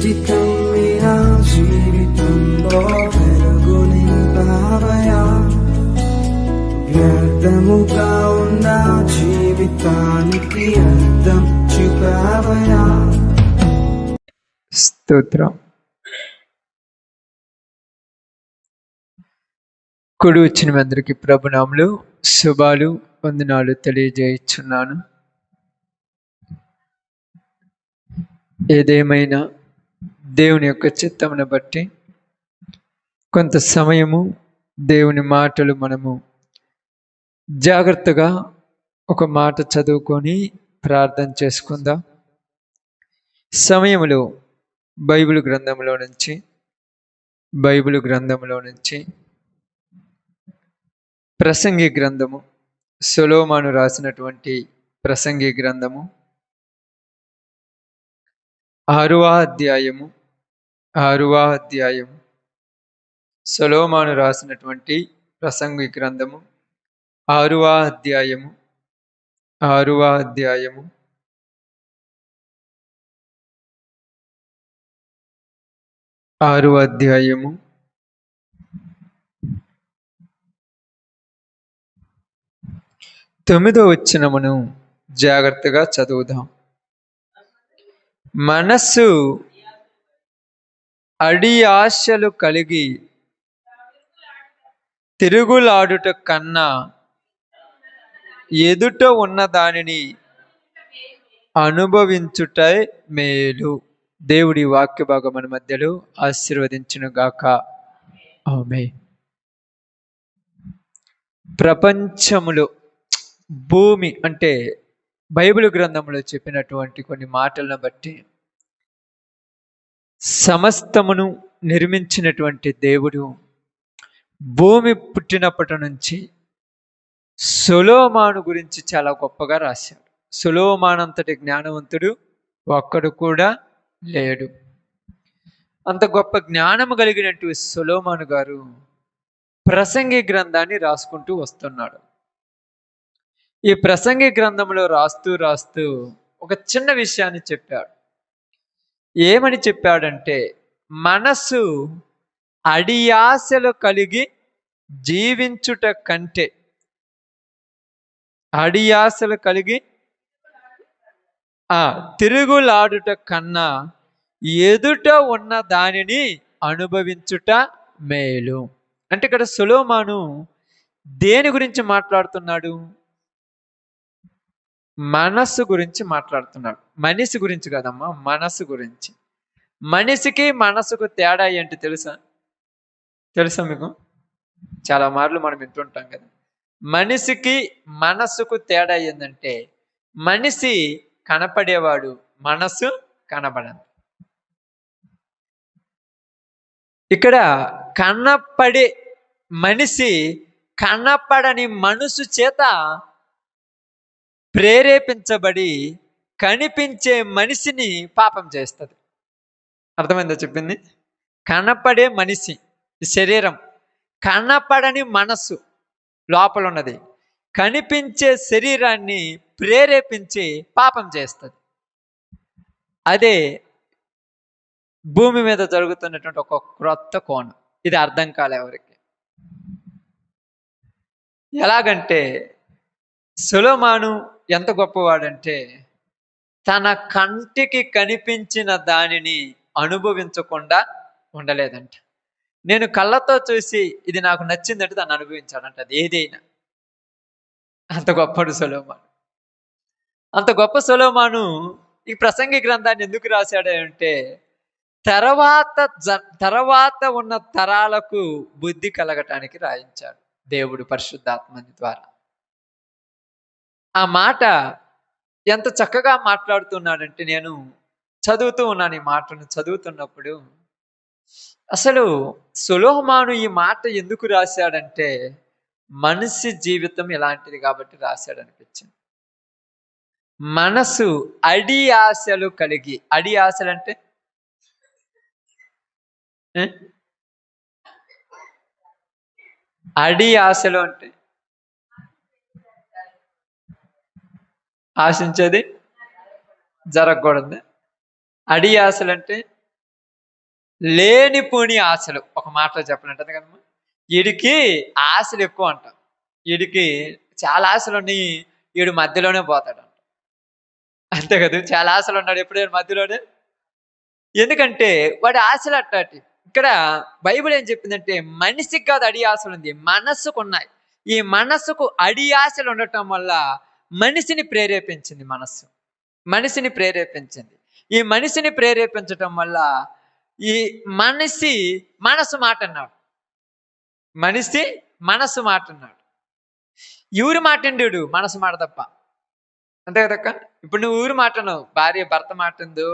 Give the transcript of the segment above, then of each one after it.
కమ్మిన జీవితంలో వెలుగు నింపావయా, వ్యర్థముగా ఉన్న జీవితానికి అర్థం చూపావయా. స్తోత్రం. కూడి వచ్చిన మీ అందరికీ ప్రభునాములు, శుభాలు, వందనాలు తెలియజేయుచున్నాను. ఏదేమైనా దేవుని యొక్క చిత్తమును బట్టి కొంత సమయము దేవుని మాటలు మనము జాగ్రత్తగా ఒక మాట చదువుకొని ప్రార్థన చేసుకుందాం. సమయంలో బైబిల్ గ్రంథంలో నుంచి ప్రసంగి గ్రంథము, సొలొమోను రాసినటువంటి ప్రసంగి గ్రంథము 6వ అధ్యాయము, సొలొమోను రాసినటువంటి ప్రసంగి గ్రంథము 6వ అధ్యాయము 9వ వచనమును జాగ్రత్తగా చదువుదాం. మనస్సు అడి ఆశలు కలిగి తిరుగులాడుట కన్నా ఎదుట ఉన్న దానిని అనుభవించుట మేలు. దేవుడి వాక్య భాగం మన మధ్యలో ఆశీర్వదించునుగాక. ఆమేన్. ప్రపంచములో భూమి అంటే బైబిల్ గ్రంథంలో చెప్పినటువంటి కొన్ని మాటలను బట్టి సమస్తమును నిర్మించినటువంటి దేవుడు భూమి పుట్టినప్పటి నుంచి సొలొమోను గురించి చాలా గొప్పగా రాశాడు. సొలొమోను అంతటి జ్ఞానవంతుడు ఒక్కడు కూడా లేడు. అంత గొప్ప జ్ఞానము కలిగినటువంటి సొలొమోను గారు ప్రసంగి గ్రంథాన్ని రాసుకుంటూ వస్తున్నాడు. ఈ ప్రసంగి గ్రంథంలో రాస్తూ ఒక చిన్న విషయాన్ని చెప్పాడు. ఏమని చెప్పాడంటే, మనసు అడియాశలు కలిగి జీవించుట కంటే, అడియాశలు కలిగి తిరుగులాడుట కన్నా ఎదుట ఉన్న దానిని అనుభవించుట మేలు. అంటే ఇక్కడ సొలొమోను దేని గురించి మాట్లాడుతున్నాడు? మనస్సు గురించి మాట్లాడుతున్నాడు. మనిషి గురించి కదమ్మా, మనస్సు గురించి. మనిషికి మనసుకు తేడా ఏంటి తెలుసా మీకు? చాలా మార్లు మనం వింటుంటాం కదా. మనిషికి మనస్సుకు తేడా ఏంటంటే, మనిషి కనపడేవాడు, మనసు కనపడదు. ఇక్కడ కనపడే మనిషి కనపడని మనసు చేత ప్రేరేపించబడి కనిపించే మనిషిని పాపం చేస్తుంది. అర్థమైందో చెప్పింది? కనపడే మనిషి శరీరం, కనపడని మనస్సు లోపల ఉన్నది, కనిపించే శరీరాన్ని ప్రేరేపించి పాపం చేస్తుంది. అదే భూమి మీద జరుగుతున్నటువంటి ఒక క్రొత్త కోణం. ఇది అర్థం కాలే ఎవరికి. ఎలాగంటే సొలొమోను ఎంత గొప్పవాడంటే, తన కంటికి కనిపించిన దానిని అనుభవించకుండా ఉండలేదంట. నేను కళ్ళతో చూసి ఇది నాకు నచ్చిందంటే దాన్ని అనుభవించాడంట, అది ఏదైనా. అంత గొప్పడు సొలొమోను. అంత గొప్ప సొలొమోను ఈ ప్రసంగి గ్రంథాన్ని ఎందుకు రాశాడంటే, తర్వాత ఉన్న తరాలకు బుద్ధి కలగటానికి రాయించాడు దేవుడు పరిశుద్ధాత్మని ద్వారా. ఆ మాట ఎంత చక్కగా మాట్లాడుతున్నాడంటే, నేను చదువుతూ ఉన్నాను. ఈ మాటను చదువుతున్నప్పుడు అసలు సొలొమోను ఈ మాట ఎందుకు రాశాడంటే, మనిషి జీవితం ఇలాంటిది కాబట్టి రాశాడనిపించింది. మనసు అడి ఆశలు కలిగి, అడి ఆశలు అంటే అడి ఆశలు అంటే ఆశించేది జరగకూడదు. అడి ఆశలు అంటే లేనిపోని ఆశలు. ఒక మాటలో చెప్పాలంటే అంతే కదమ్మా. ఈడికి ఆశలు ఎక్కువ అంట. ఈడికి చాలా ఆశలు ఉన్నాయి. ఈడు మధ్యలోనే పోతాడంట. అంతే కదా, చాలా ఆశలు ఉన్నాడు ఎప్పుడైనా మధ్యలోనే. ఎందుకంటే వాడి ఆశలు అట్టాటి. ఇక్కడ బైబిల్ ఏం చెప్పిందంటే మనిషికి కాదు అడి ఆశలు ఉంది, మనస్సుకు ఉన్నాయి. ఈ మనస్సుకు అడి ఆశలు ఉండటం వల్ల మనిషిని ప్రేరేపించింది మనస్సు. మనిషిని ప్రేరేపించింది. ఈ మనిషిని ప్రేరేపించటం వల్ల ఈ మనిషి మనసు మాట అన్నాడు. మనిషి మనసు మాట అన్నాడు. ఎవరి మాట అండు? మనసు మాట తప్ప. అంతే కదక్క. ఇప్పుడు నువ్వు ఊరు మాటను, భార్య భర్త మాటండు,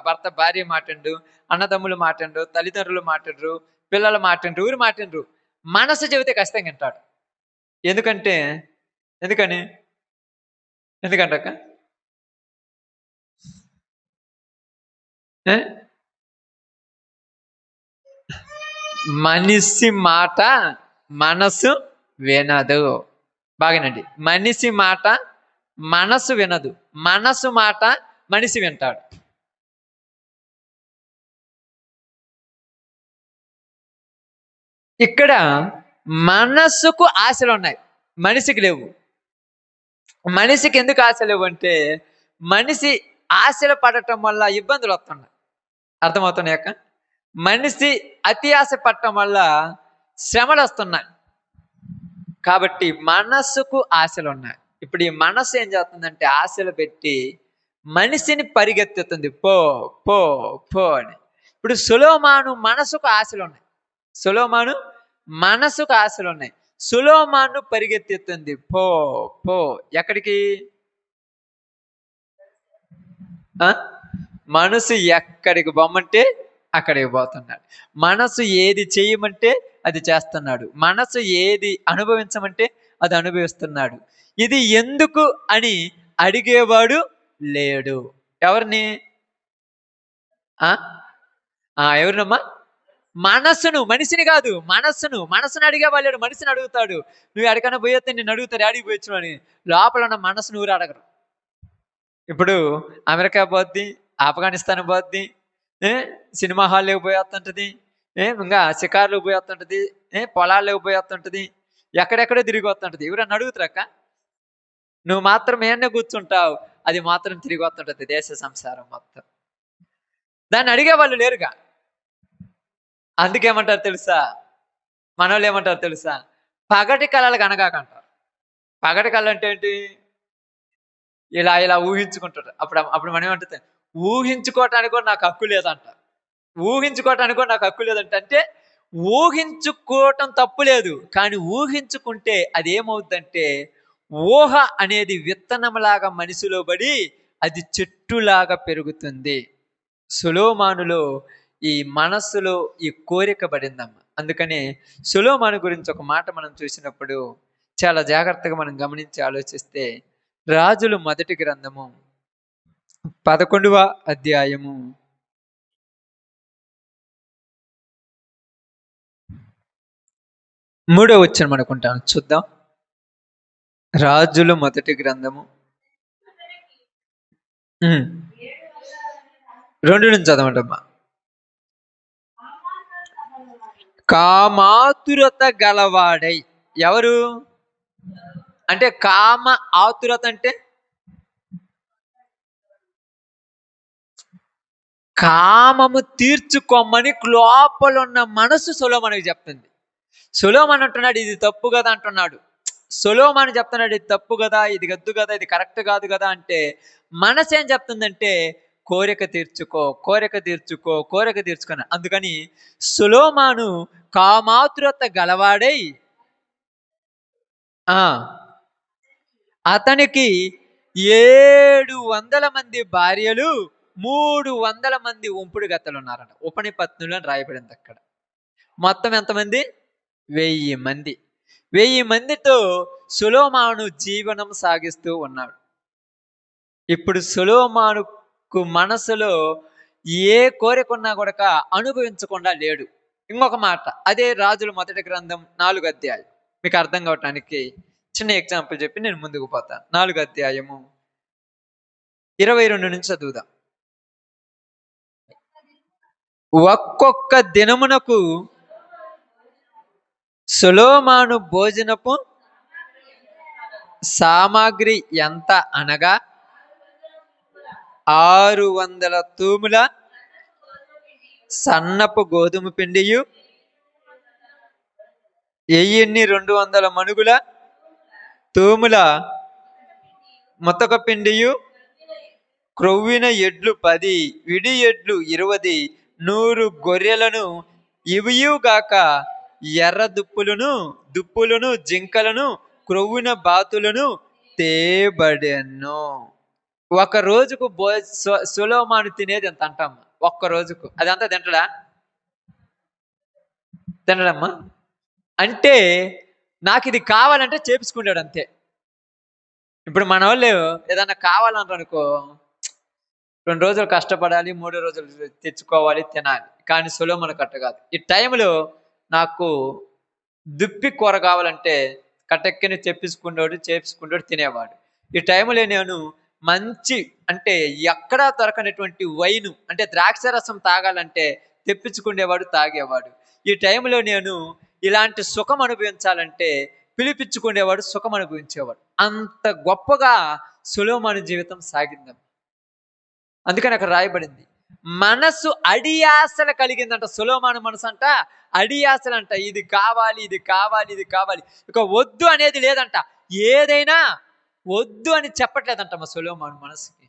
భర్త భార్య మాటండు, అన్నదమ్ములు మాటండు, తల్లిదండ్రులు మాటండ్రు, పిల్లలు మాటండ్రు, ఊరు మాటండ్రు. మనసు చెబితే ఖచ్చితంగా వింటాడు. ఎందుకంటే ఎందుకని ఎందుకంటక్క మనిషి మాట మనసు వినదు. బాగానండి. మనిషి మాట మనసు వినదు, మనసు మాట మనిషి వింటాడు. ఇక్కడ మనస్సుకు ఆశలు ఉన్నాయి, మనిషికి లేవు. మనిషికి ఎందుకు ఆశ లేవు అంటే మనిషి ఆశలు పడటం వల్ల ఇబ్బందులు వస్తున్నాయి. అర్థమవుతున్నాయక్క. మనిషి అతి ఆశ పడటం వల్ల శ్రమలు వస్తున్నాయి. కాబట్టి మనస్సుకు ఆశలు ఉన్నాయి. ఇప్పుడు ఈ మనస్సు ఏం చేస్తుందంటే ఆశలు పెట్టి మనిషిని పరిగెత్తుతుంది, పో పో పో అని. ఇప్పుడు సొలొమోను మనసుకు ఆశలు ఉన్నాయి. సొలొమోను మనసుకు ఆశలు ఉన్నాయి. సొలొమోను పరిగెత్తుతుంది, పో పో. ఎక్కడికి? మనసు ఎక్కడికి బొమ్మంటే అక్కడికి పోతున్నాడు. మనసు ఏది చేయమంటే అది చేస్తున్నాడు. మనసు ఏది అనుభవించమంటే అది అనుభవిస్తున్నాడు. ఇది ఎందుకు అని అడిగేవాడు లేడు. ఎవరిని? ఎవరినమ్మా? మనస్సును, మనిషిని కాదు. మనస్సును అడిగేవాళ్ళు మనిషిని అడుగుతాడు. నువ్వు ఎక్కడికైనా పోయేస్తే నేను అడుగుతారు ఆడికి పోయొచ్చు అని. లోపల ఉన్న మనసును ఊరు అడగరు. ఇప్పుడు అమెరికా పోద్ది, ఆఫ్ఘనిస్తాన్ పోద్ది, సినిమా హాల్లోకి పోయేస్తుంటది, ఇంకా షికార్లకు పోయేస్తుంటది, పొలాల్లోకి పోయేస్తుంటది, ఎక్కడెక్కడో తిరిగి వస్తుంటది. ఎవరన్నా అడుగుతారక్క? నువ్వు మాత్రం ఏమన్నా కూర్చుంటావు, అది మాత్రం తిరిగి వస్తుంటది దేశ సంసారం మొత్తం. దాన్ని అడిగే వాళ్ళు లేరుగా. అందుకేమంటారు తెలుసా? మనోళ్ళు ఏమంటారు తెలుసా? పగటి కళలు కనగాకంటారు. పగటి కళలు అంటే ఏంటి? ఇలా ఇలా ఊహించుకుంటారు. అప్పుడు మనం ఏమంటుంది? ఊహించుకోవటానికి కూడా నాకు హక్కు లేదంట. ఊహించుకోవటానికి కూడా నాకు హక్కు లేదంట. అంటే ఊహించుకోవటం తప్పు లేదు, కానీ ఊహించుకుంటే అది ఏమవుతుందంటే ఊహ అనేది విత్తనంలాగా మనిషిలో పడి అది చెట్టులాగా పెరుగుతుంది. సొలొమోనులో ఈ మనస్సులో ఈ కోరిక పడిందమ్మ. అందుకని సొలొమోను గురించి ఒక మాట మనం చూసినప్పుడు చాలా జాగ్రత్తగా మనం గమనించి ఆలోచిస్తే రాజులు మొదటి గ్రంథము 11వ అధ్యాయము 3వ వచనం అనుకుంటాను, చూద్దాం. రాజులు మొదటి గ్రంథము 2 నుంచి చదవండమ్మా. కామాతురత గలవాడై. ఎవరు అంటే కామ ఆతురత అంటే కామము తీర్చుకోమని లోపల ఉన్న మనసు సొలొమోనుకి చెప్తుంది. సొలొమోను అంటున్నాడు ఇది తప్పు కదా అంటున్నాడు. సొలొమోను చెప్తున్నాడు ఇది తప్పు కదా, ఇది గద్దు కదా, ఇది కరెక్ట్ కాదు కదా అంటే మనసు ఏం చెప్తుందంటే కోరిక తీర్చుకో, కోరిక తీర్చుకో, కోరిక తీర్చుకొని. అందుకని సొలొమోను కామాతురత గలవాడై అతనికి 700 మంది భార్యలు, 300 మంది ఉంపుడు గత్తలు ఉన్నారట. ఉపనిపత్నులు అని రాయబడింది అక్కడ. మొత్తం ఎంతమంది? 1000 మంది. 1000 మందితో సొలొమోను జీవనం సాగిస్తూ ఉన్నాడు. ఇప్పుడు సొలొమోనుకు మనసులో ఏ కోరిక ఉన్నా కూడా అనుభవించకుండా లేడు. ఇంకొక మాట, అదే రాజుల మొదటి గ్రంథం 4వ అధ్యాయం. మీకు అర్థం కావటానికి చిన్న ఎగ్జాంపుల్ చెప్పి నేను ముందుకు పోతాను. 4వ అధ్యాయము 22 నుంచి చదువుదాం. ఒక్కొక్క దినమునకు సొలొమోను భోజనపు సామాగ్రి ఎంత అనగా 600 తూముల సన్నపు గోధుమ పిండియు 1200 మణుగుల తూముల ముతక పిండియు క్రొవ్విన ఎడ్లు 10 విడి ఎడ్లు 20 100 గొర్రెలను ఇవియుగాక ఎర్ర దుప్పులను జింకలను క్రొవ్విన బాతులను తేబడెను. ఒక రోజుకు సొలొమోను తినేది ఎంత అంటాం? ఒక్క రోజుకు అదంతా తినడమ్మా. అంటే నాకు ఇది కావాలంటే చేపించుకున్నాడు అంతే. ఇప్పుడు మన వాళ్ళు ఏదన్నా కావాలన్నారు అనుకో, 2 రోజులు కష్టపడాలి, 3 రోజులు తెచ్చుకోవాలి, తినాలి. కానీ సొలొమోను కట్ట కాదు. ఈ టైంలో నాకు దుప్పి కూర కావాలంటే కట్టెక్కని చేపించుకుంటాడు తినేవాడు. ఈ టైంలో నేను మంచి అంటే ఎక్కడా దొరకనటువంటి వైను అంటే ద్రాక్ష రసం తాగాలంటే తెప్పించుకునేవాడు, తాగేవాడు. ఈ టైంలో నేను ఇలాంటి సుఖం అనుభవించాలంటే పిలిపించుకునేవాడు, సుఖం అనుభవించేవాడు. అంత గొప్పగా సొలొమోను జీవితం సాగింది. అందుకని అక్కడ రాయబడింది, మనసు అడియాసలు కలిగిందంట. సొలొమోను మనసు అంట అడియాసలు అంట. ఇది కావాలి, ఇది కావాలి, ఇది కావాలి. ఇక వద్దు అనేది లేదంట. ఏదైనా వద్దు అని చెప్పట్లేదంట మా సొలొమోను మనసుకి.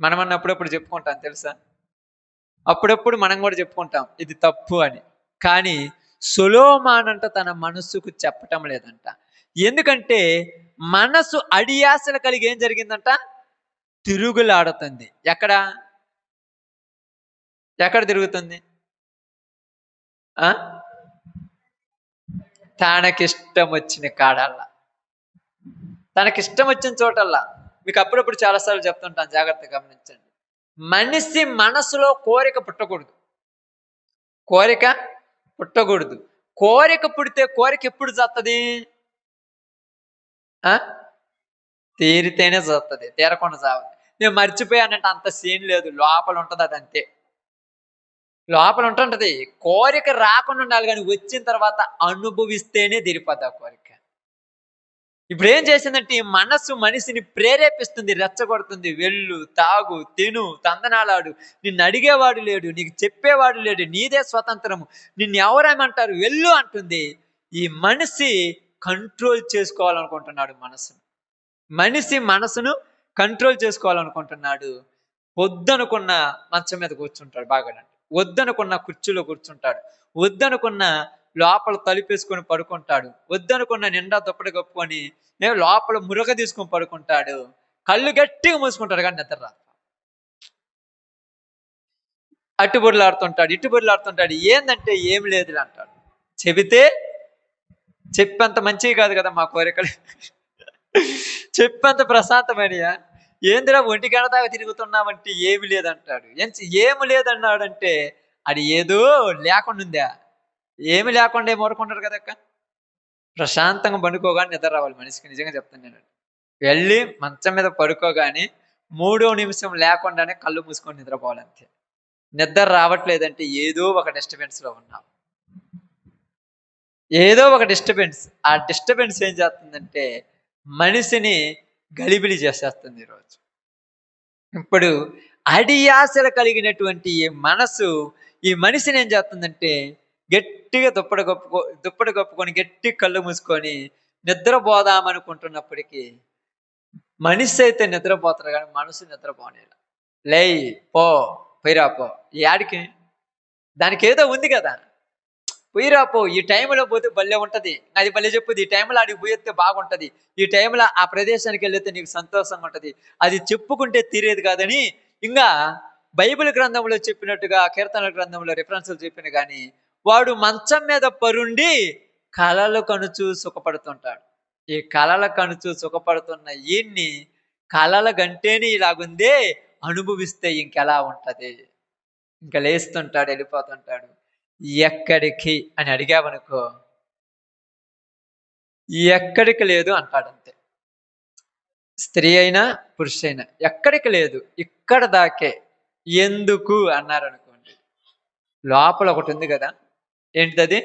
మనం అప్పుడప్పుడు చెప్పుకుంటాం తెలుసా, అప్పుడప్పుడు మనం కూడా చెప్పుకుంటాం ఇది తప్పు అని. కానీ సొలొమోను అంట తన మనసుకు చెప్పటం లేదంట. ఎందుకంటే మనసు అడియాసలు కలిగి ఏం జరిగిందంట? తిరుగులాడుతుంది. ఎక్కడ తిరుగుతుంది? తనకిష్టం వచ్చిన కాడల్లా, తనకిష్టం వచ్చిన చోటల్లా. మీకు అప్పుడప్పుడు చాలాసార్లు చెప్తుంటాను, జాగ్రత్తగా గమనించండి. మనిషి మనసులో కోరిక పుట్టకూడదు. కోరిక పుడితే కోరిక ఎప్పుడు చస్తుంది? తీరితేనే చస్తుంది, తీరకుండా చావదు. నేను మర్చిపోయానంటే అంత సీన్ లేదు, లోపల ఉంటుంది. అదంతే, లోపల ఉంటుంటది. కోరిక రాకుండా ఉండాలి, కానీ వచ్చిన తర్వాత అనుభవిస్తేనే తీరిపోద్ది ఆ కోరిక. ఇప్పుడు ఏం చేసిందంటే ఈ మనసు మనిషిని ప్రేరేపిస్తుంది, రెచ్చగొడుతుంది. వెళ్ళు, తాగు, తిను, తందనాలాడు, నిన్ను అడిగేవాడు లేడు, నీకు చెప్పేవాడు లేడు, నీదే స్వతంత్రము, నిన్ను ఎవరేమంటారు, వెళ్ళు అంటుంది. ఈ మనిషి కంట్రోల్ చేసుకోవాలనుకుంటున్నాడు మనిషి మనసును కంట్రోల్ చేసుకోవాలనుకుంటున్నాడు. వద్దనుకున్న మంచం మీద కూర్చుంటాడు, బాగా వద్దనుకున్న కుర్చీలో కూర్చుంటాడు, వద్దనుకున్న లోపల తలుపేసుకొని పడుకుంటాడు, వద్దనుకున్న నిండా దుప్పటి కప్పుకొని లోపల మురగ తీసుకొని పడుకుంటాడు, కళ్ళు గట్టిగా మూసుకుంటాడు, కానీ నిద్ర రాదు. అటు బుర్రలాడుతుంటాడు, ఇటు బుర్రలాడుతుంటాడు. ఏందంటే ఏం లేదు అంటాడు. చెప్పంత మంచివి కాదు కదా మా కోరికలు, చెప్పంత ప్రశాంతమైనయా? ఏందిరా ఒంటి గంట దాకా తిరుగుతున్నావంటే ఏమి లేదంటాడు. ఏమి లేదన్నాడంటే అది ఏదో లేకుండా ఉందా? ఏమి లేకుండా ఏమోరుకుంటారు కదక్క. ప్రశాంతంగా పండుకోగానే నిద్ర రావాలి మనిషికి. నిజంగా చెప్తాను నేను. వెళ్ళి మంచం మీద పడుకోగానే 3వ నిమిషం లేకుండానే కళ్ళు మూసుకొని నిద్రపోవాలంతే. నిద్ర రావట్లేదంటే ఏదో ఒక డిస్టర్బెన్స్లో ఉన్నాం, ఏదో ఒక డిస్టర్బెన్స్. ఆ డిస్టర్బెన్స్ ఏం చేస్తుందంటే మనిషిని గలిబిలి చేసేస్తుంది ఈరోజు. ఇప్పుడు అడియాసలు కలిగినటువంటి ఈ మనసు ఈ మనిషిని ఏం చేస్తుందంటే గట్టిగా దుప్పటి కప్పుకొని గట్టి కళ్ళు మూసుకొని నిద్రపోదామనుకుంటున్నప్పటికీ మనిషి అయితే నిద్రపోతారు, కానీ మనసు నిద్రపోనేలా. లేయ్ పో, పోయిరాపో. యాడికి? దానికి ఏదో ఉంది కదా, పోయిరాపో. ఈ టైంలో పోతే భలే ఉంటుంది, అది భలే చెప్పుది. ఈ టైంలో ఆడికి పోయితే బాగుంటుంది, ఈ టైంలో ఆ ప్రదేశానికి వెళ్తే నీకు సంతోషంగా ఉంటుంది. అది చెప్పుకుంటే తీరేది కాదని ఇంకా బైబిల్ గ్రంథంలో చెప్పినట్టుగా, కీర్తనల గ్రంథంలో రిఫరెన్స్లు చెప్పిన కానీ వాడు మంచం మీద పరుండి కలలు కనుచు సుఖపడుతుంటాడు. ఈ కలల కనుచు సుఖపడుతున్న ఈయన్ని కలల గంటేనే ఇలాగుందే, అనుభవిస్తే ఇంకెలా ఉంటది? ఇంకా లేస్తుంటాడు, వెళ్ళిపోతుంటాడు. ఎక్కడికి అని అడిగావనుకో, ఎక్కడికి లేదు అంటాడంతే. స్త్రీ అయినా పురుషు అయినా ఎక్కడికి లేదు, ఇక్కడ దాకే. ఎందుకు అన్నారనుకోండి, లోపల ఒకటి ఉంది కదా, ఏంటిది?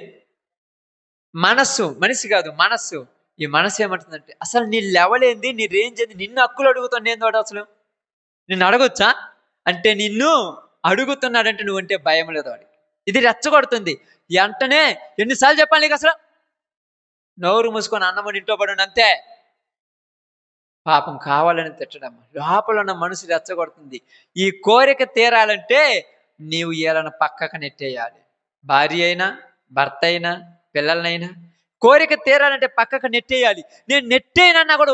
మనస్సు. మనిషి కాదు, మనస్సు. ఈ మనసు ఏమంటుందంటే, అసలు నీ లెవెల్ ఏంది, నీ రేంజ్ ఏంది, నిన్ను హక్కులు అడుగుతాను నేను వాడు అసలు. నిన్ను అడగొచ్చా అంటే, నిన్ను అడుగుతున్నాడంటే నువ్వంటే భయం లేదు వాడికి. ఇది రెచ్చగొడుతుంది. వెంటనే ఎన్నిసార్లు చెప్పాలి నీకు అసలు? నోరు మూసుకొని అన్నమని ఇంట్లో పడు అంతే. పాపం కావాలని తిట్టడం, లోపల ఉన్న మనసు రెచ్చగొడుతుంది. ఈ కోరిక తీరాలంటే నీవు ఏలన పక్కకు నెట్టేయాలి. భార్య అయినా, భర్త అయినా, పిల్లలనైనా కోరిక తీరాలంటే పక్కకు నెట్టేయాలి. నేను నెట్టేయనన్నా కూడా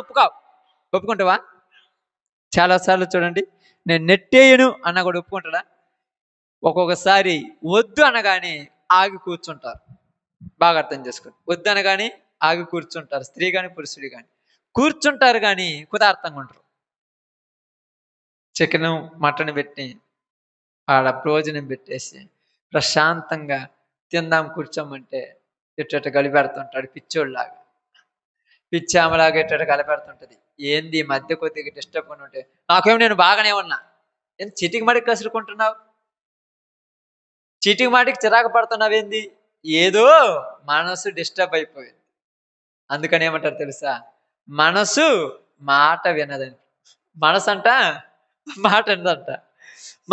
ఒప్పుకుంటావా? చాలాసార్లు చూడండి, నేను నెట్టేయను అన్నా కూడా ఒప్పుకుంటాడా? ఒక్కొక్కసారి వద్దు అనగానే ఆగి కూర్చుంటారు. బాగా అర్థం చేసుకోండి. వద్దు అనగానే ఆగి కూర్చుంటారు. స్త్రీ కానీ పురుషుడు కానీ కూర్చుంటారు, కానీ కుదార్థంగా ఉంటారు. చికెన్ మటన్ పెట్టి ఆడ భోజనం పెట్టేసి ప్రశాంతంగా తిందాం కూర్చోమంటే ఇట్ట కలిపెడుతుంటాడు పిచ్చోళ్ళలాగా. పిచ్చామలాగా ఇట్ట కలిపెడుతుంటది. ఏంది ఈ మధ్య కొద్దిగా డిస్టర్బ్ అని ఉంటే, నాకేమో నేను బాగానే ఉన్నా. ఏంది చీటికి మాటికి కసురుకుంటున్నావు? చీటికి మాటికి చిరాకు పడుతున్నావేంది? ఏదో మనసు డిస్టర్బ్ అయిపోయింది. అందుకని ఏమంటారు తెలుసా? మనసు మాట వినదని. మనసు అంట మాట వినదంట.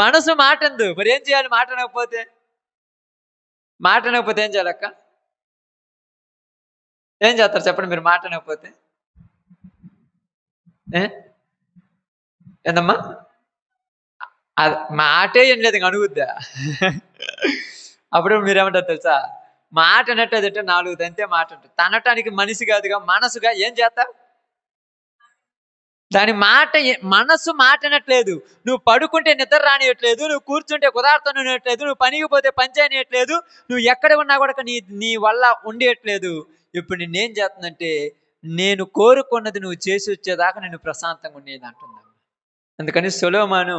మనసు మాట ఎందు, మరి ఏం చేయాలి? మాట వినకపోతే ఏం చేయాలక్క? ఏం చేస్తారు చెప్పండి మీరు? మాట వినకపోతే ఏందమ్మా? అది మాటే ఏం లేదు, ఇంక అడుగుద్దా? అప్పుడు మీరేమంటారు తెలుసా? మాట అన్నట్టు 4 దంతే మాట ఉంటుంది. తనటానికి మనిషి కాదుగా, మనసుగా ఏం చేస్తావు? దాని మాట మనసు మాట అనట్లేదు. నువ్వు పడుకుంటే నిద్ర రానియట్లేదు, నువ్వు కూర్చుంటే కుదార్థం ఉండట్లేదు, నువ్వు పనికి పోతే పని చేయనియట్లేదు, నువ్వు ఎక్కడ ఉన్నా కూడా నీ వల్ల ఉండేయట్లేదు. ఇప్పుడు నేనేం చేస్తుందంటే, నేను కోరుకున్నది నువ్వు చేసి వచ్చేదాకా నేను ప్రశాంతంగా ఉండేది అంటున్నాను. అందుకని సొలొమోను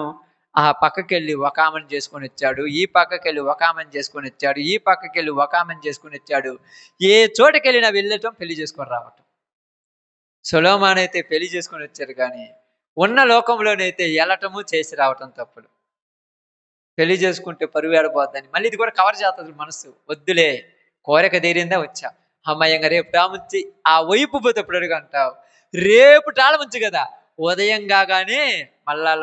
ఆ పక్కకెళ్ళి ఒక ఆమెను చేసుకొని వచ్చాడు, ఈ పక్కకెళ్ళి ఒక ఆమెను చేసుకొని వచ్చాడు, ఈ పక్కకెళ్ళి ఒక ఆమెను చేసుకొని వచ్చాడు. ఏ చోటకెళ్ళినా వెళ్ళటం, పెళ్లి చేసుకొని రావటం. సొలొమోను అయితే పెళ్లి చేసుకొని వచ్చారు, కానీ ఉన్న లోకంలోనైతే వెళ్ళటము చేసి రావటం తప్పులు. పెళ్లి చేసుకుంటే పరువు ఏడబోద్దని మళ్ళీ ఇది కూడా కవర్ చేస్తుంది మనసు. వద్దులే, కోరిక తీరిందా వచ్చా అమ్మాయంగా, రేపు టాముంచి ఆ వైపు పోతే ఎప్పుడు అడుగు అంటావు. రేపు టాళముంచు కదా, ఉదయం కాగానే మళ్ళా